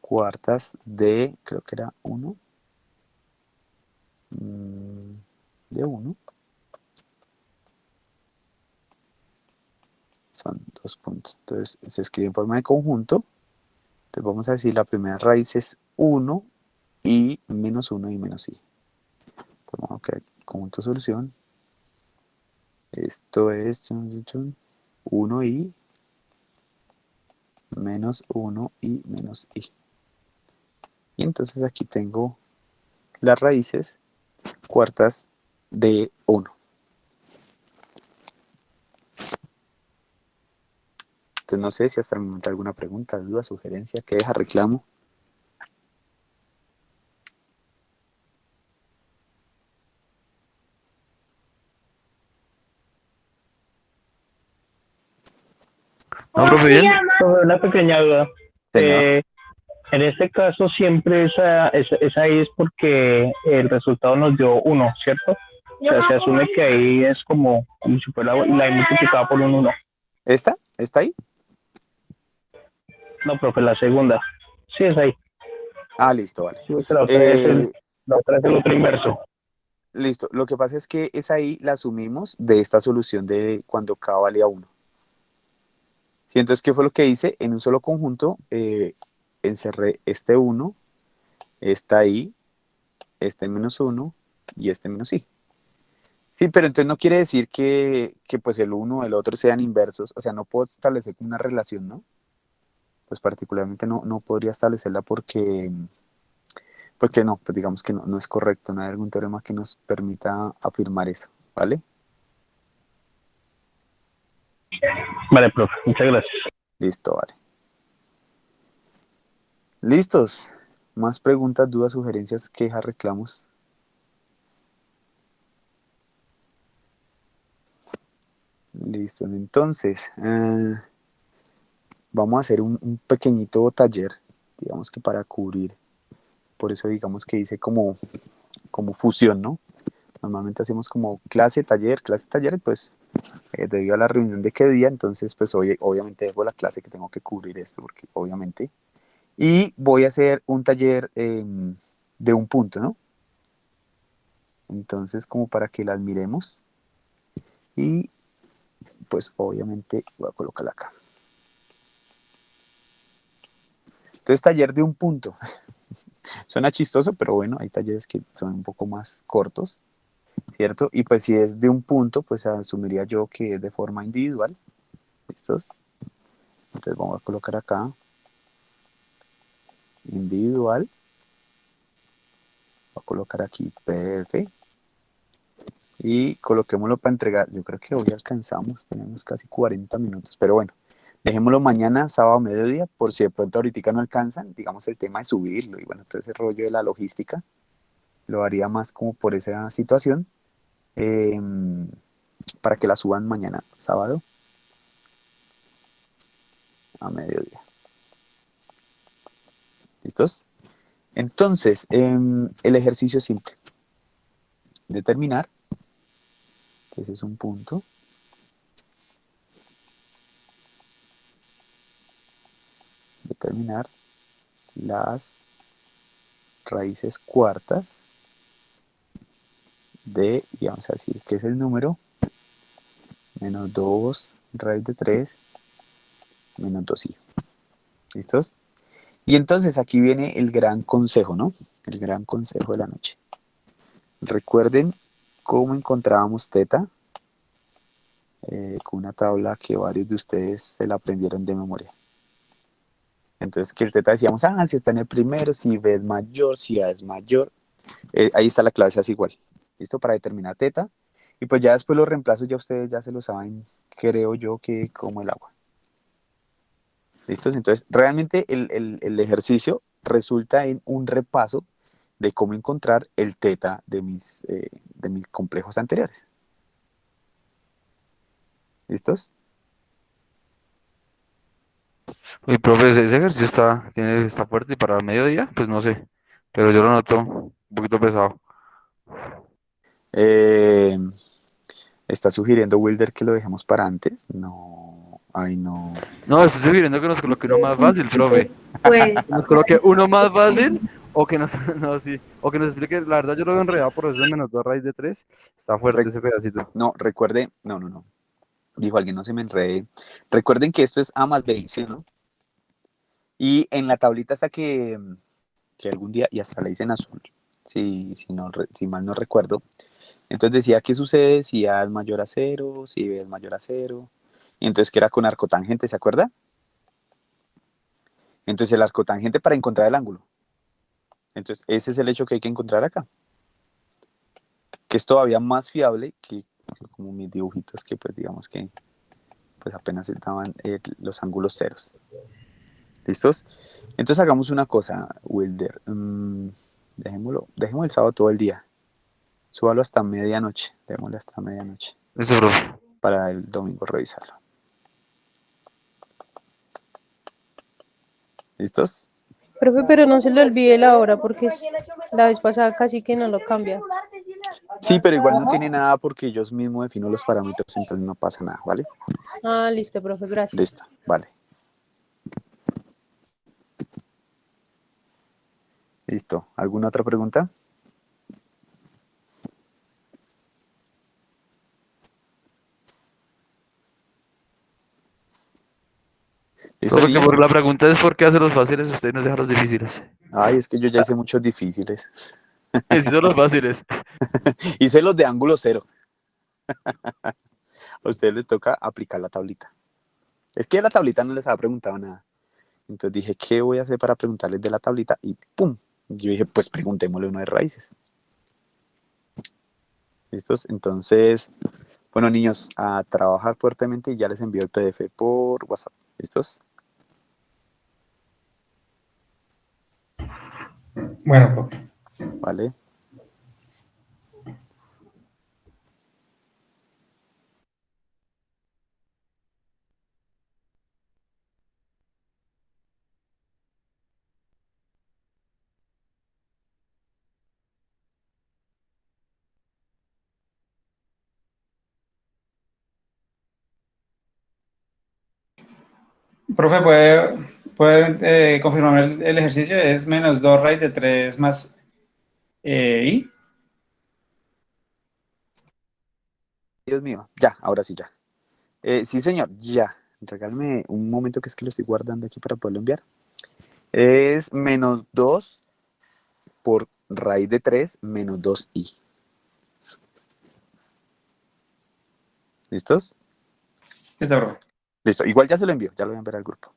cuartas de, creo que era 1, de 1, son 2 puntos. Entonces se escribe en forma de conjunto. Entonces vamos a decir la primera raíz es 1 y menos 1 y menos i. Entonces vamos a crear conjunto solución. Esto es 1 y menos 1 y menos i. Y entonces aquí tengo las raíces cuartas de 1. Entonces no sé si hasta el momento alguna pregunta, duda, sugerencia, queja, reclamo. No, profe, bien. Profe, una pequeña duda. Señor. En este caso siempre esa ahí es porque el resultado nos dio 1, ¿cierto? O sea, se asume que ahí es como si fuera la I multiplicada por un 1. ¿Esta? ¿Está ahí? No, profe, la segunda. Sí, es ahí. Ah, listo, vale. Sí, porque la otra es el otro inverso. Listo. Lo que pasa es que esa ahí la asumimos de esta solución de cuando k valía 1. ¿Sí? Entonces, ¿qué fue lo que hice? En un solo conjunto encerré este 1, esta i, este menos 1 y este menos i. Sí, pero entonces no quiere decir que pues el uno o el otro sean inversos. O sea, no puedo establecer una relación, ¿no? Pues particularmente no podría establecerla porque no, pues digamos que no es correcto, no hay algún teorema que nos permita afirmar eso, ¿vale? Vale, profe, muchas gracias. Listo, vale. ¿Listos? ¿Más preguntas, dudas, sugerencias, quejas, reclamos? Listo, entonces vamos a hacer un pequeñito taller, digamos que para cubrir. Por eso digamos que hice como fusión, ¿no? Normalmente hacemos como clase, taller, pues debido a la reunión de qué día, entonces pues hoy obviamente dejo la clase que tengo que cubrir esto, porque obviamente. Y voy a hacer un taller de un punto, ¿no? Entonces como para que las miremos. Y pues obviamente voy a colocarla acá. Entonces taller de un punto. Suena chistoso, pero bueno, hay talleres que son un poco más cortos, ¿cierto? Y pues si es de un punto, pues asumiría yo que es de forma individual. ¿Listos? Entonces vamos a colocar acá individual. Voy a colocar aquí PF. Y coloquémoslo para entregar. Yo creo que hoy alcanzamos, tenemos casi 40 minutos, pero bueno, dejémoslo mañana, sábado, mediodía, por si de pronto ahorita no alcanzan, digamos el tema de subirlo y bueno, todo ese rollo de la logística, lo haría más como por esa situación, para que la suban mañana, sábado, a mediodía. ¿Listos? Entonces, el ejercicio simple. Determinar, entonces es un punto. Determinar las raíces cuartas de, y vamos a decir que es el número, menos 2 raíz de 3, menos 2i. ¿Listos? Y entonces aquí viene el gran consejo, ¿no? El gran consejo de la noche. Recuerden cómo encontrábamos teta, con una tabla que varios de ustedes se la aprendieron de memoria. Entonces que el teta decíamos, si está en el primero, si b es mayor, si a es mayor, ahí está la clase así igual. ¿Listo? Para determinar teta. Y pues ya después los reemplazos ya ustedes ya se lo saben, creo yo, que como el agua. ¿Listos? Entonces realmente el ejercicio resulta en un repaso de cómo encontrar el teta de mis complejos anteriores. ¿Listos? Uy, profe, ese ejercicio está fuerte y para el mediodía, pues no sé, pero yo lo noto un poquito pesado. Eh, ¿Está sugiriendo Wilder que lo dejemos para antes? No, ay no. No, estoy sugiriendo que nos coloque uno más fácil, profe. Pues, Que nos coloque uno más fácil o que nos, no, sí, o que nos explique, la verdad yo lo veo enredado por eso de menos 2 raíz de 3. Está fuerte ese pedacito. No, recuerde, no. Dijo alguien, no se me enrede. Recuerden que esto es A más B, ¿sí, no? Y en la tablita hasta que algún día, y hasta la hice en azul, si mal no recuerdo. Entonces decía, ¿qué sucede si A es mayor a cero, si B es mayor a cero? Y entonces que era con arcotangente, ¿se acuerda? Entonces el arcotangente para encontrar el ángulo. Entonces ese es el hecho que hay que encontrar acá, que es todavía más fiable que como mis dibujitos que pues digamos que pues apenas daban los ángulos ceros. ¿Listos? Entonces hagamos una cosa, Wilder. Dejémoslo el sábado todo el día. Súbalo hasta medianoche. Démosle hasta medianoche Listo, profe. para el domingo revisarlo. ¿Listos? Profe, pero no se le olvide la hora porque la vez pasada casi que no lo cambia. Sí, pero igual no tiene nada porque yo mismo defino los parámetros, entonces no pasa nada, ¿vale? Ah, listo, profe, gracias. Listo, vale. Listo. ¿Alguna otra pregunta? ¿Listo, Profe, que niños? la pregunta es ¿por qué hace los fáciles usted y nos deja los difíciles? Ay, es que yo ya hice muchos difíciles. Sí son los fáciles. Hice los de ángulo cero. A ustedes les toca aplicar la tablita. Es que la tablita no les había preguntado nada. Entonces dije, ¿qué voy a hacer para preguntarles de la tablita? Y ¡pum! Yo dije, pues preguntémosle uno de raíces. ¿Listos? Entonces, bueno, niños, a trabajar fuertemente y ya les envío el PDF por WhatsApp. ¿Listos? Bueno, profe. Vale. Profe, ¿puede confirmar el ejercicio? Es menos 2 raíz de 3 más i. Dios mío, ya, ahora sí ya. Sí, señor, ya. Regálame un momento que es que lo estoy guardando aquí para poderlo enviar. Es menos 2 por raíz de 3 menos 2i. ¿Listos? Listo, profe. Listo, igual ya se lo envío, ya lo voy a enviar al grupo.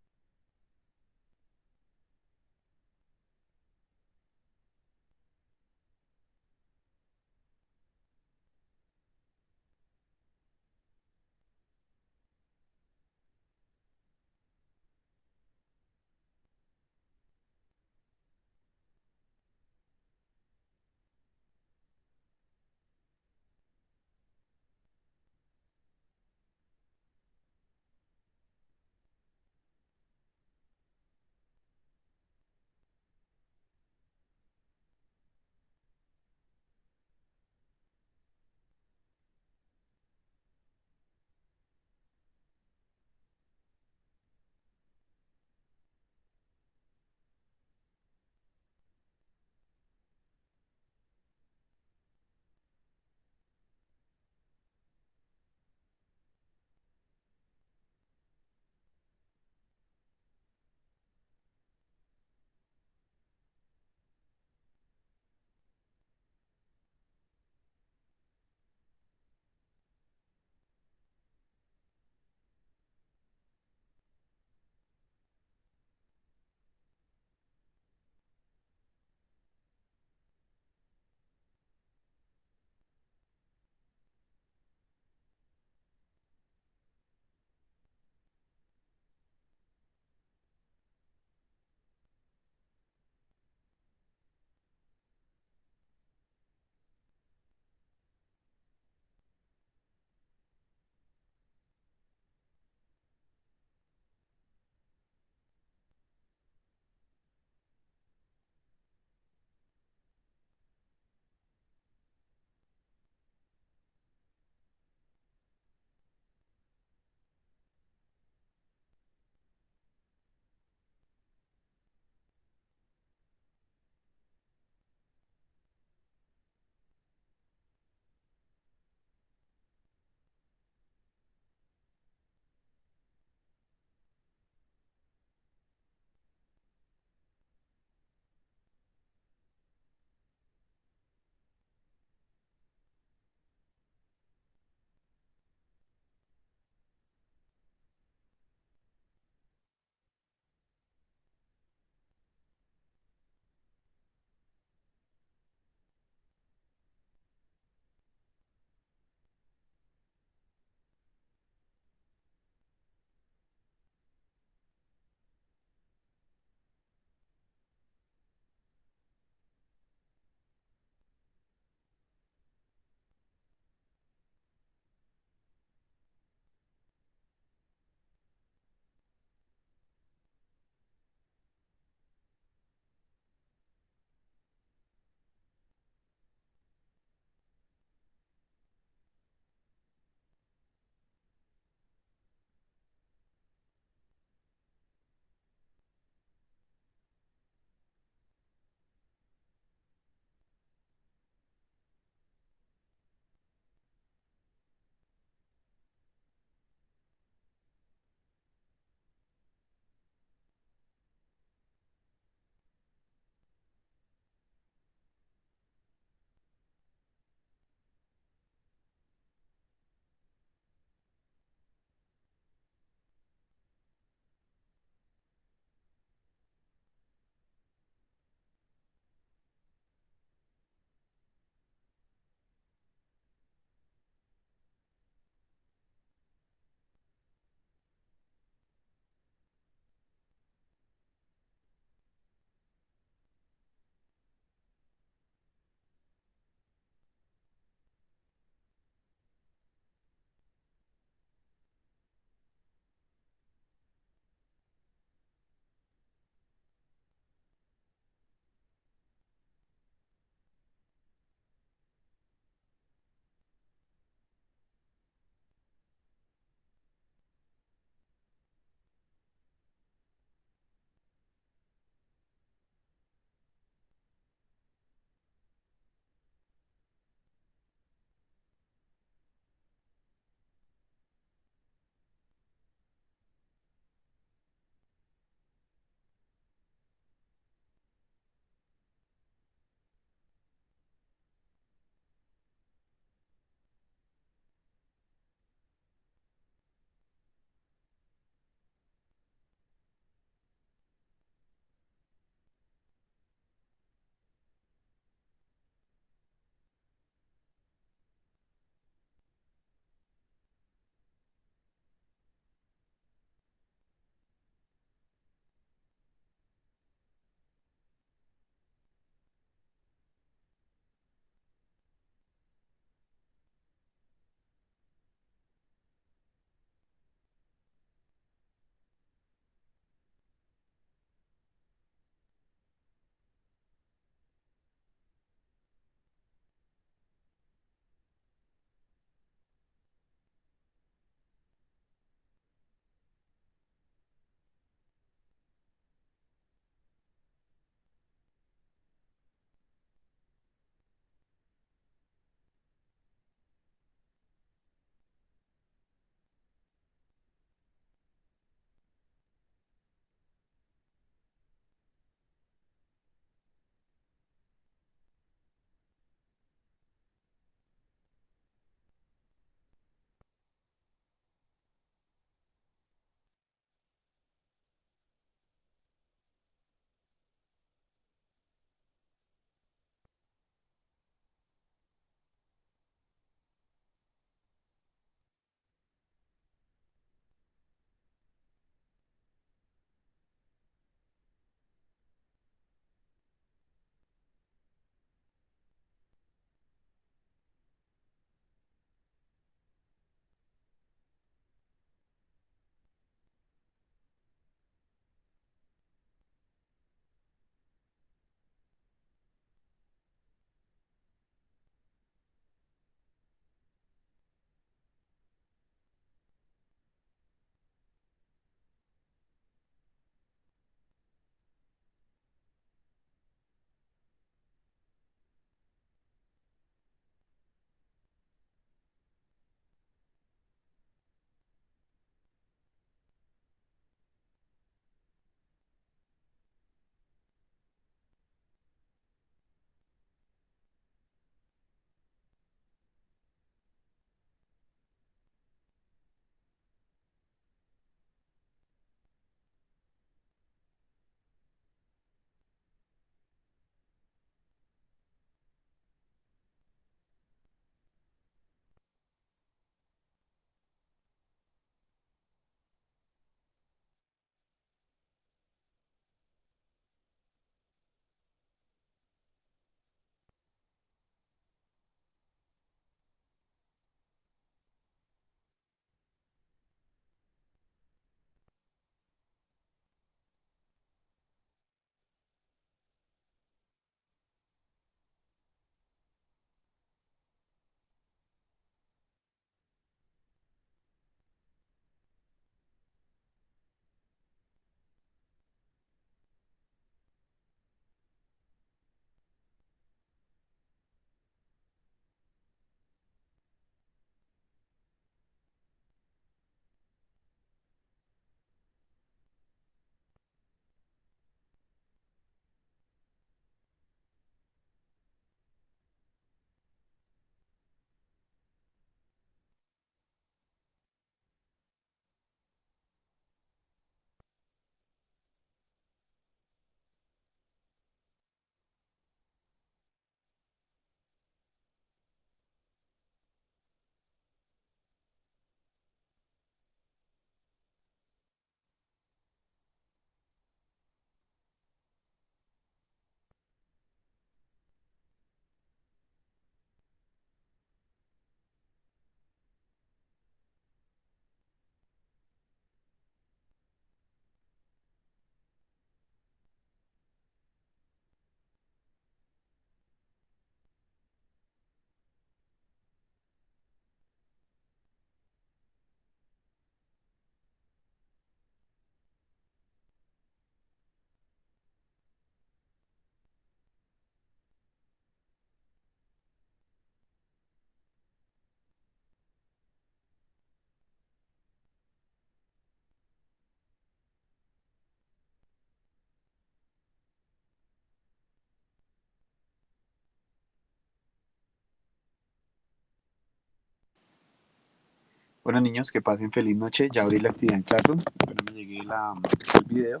Bueno, niños, que pasen feliz noche. Ya abrí la actividad en Classroom. Pero me llegué el video.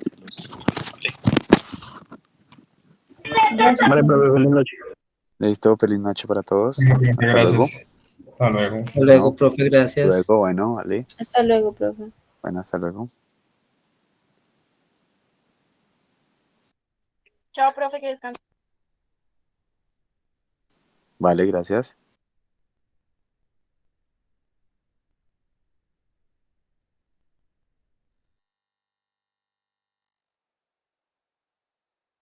Se los hablé. Vale, profe, feliz noche. Listo, feliz noche para todos. Bien, Hasta luego. gracias. Hasta luego. Hasta luego, No, profe, gracias. luego, bueno, vale. Hasta luego, profe. Bueno, hasta luego. Chao, profe, que descanse. Vale, gracias.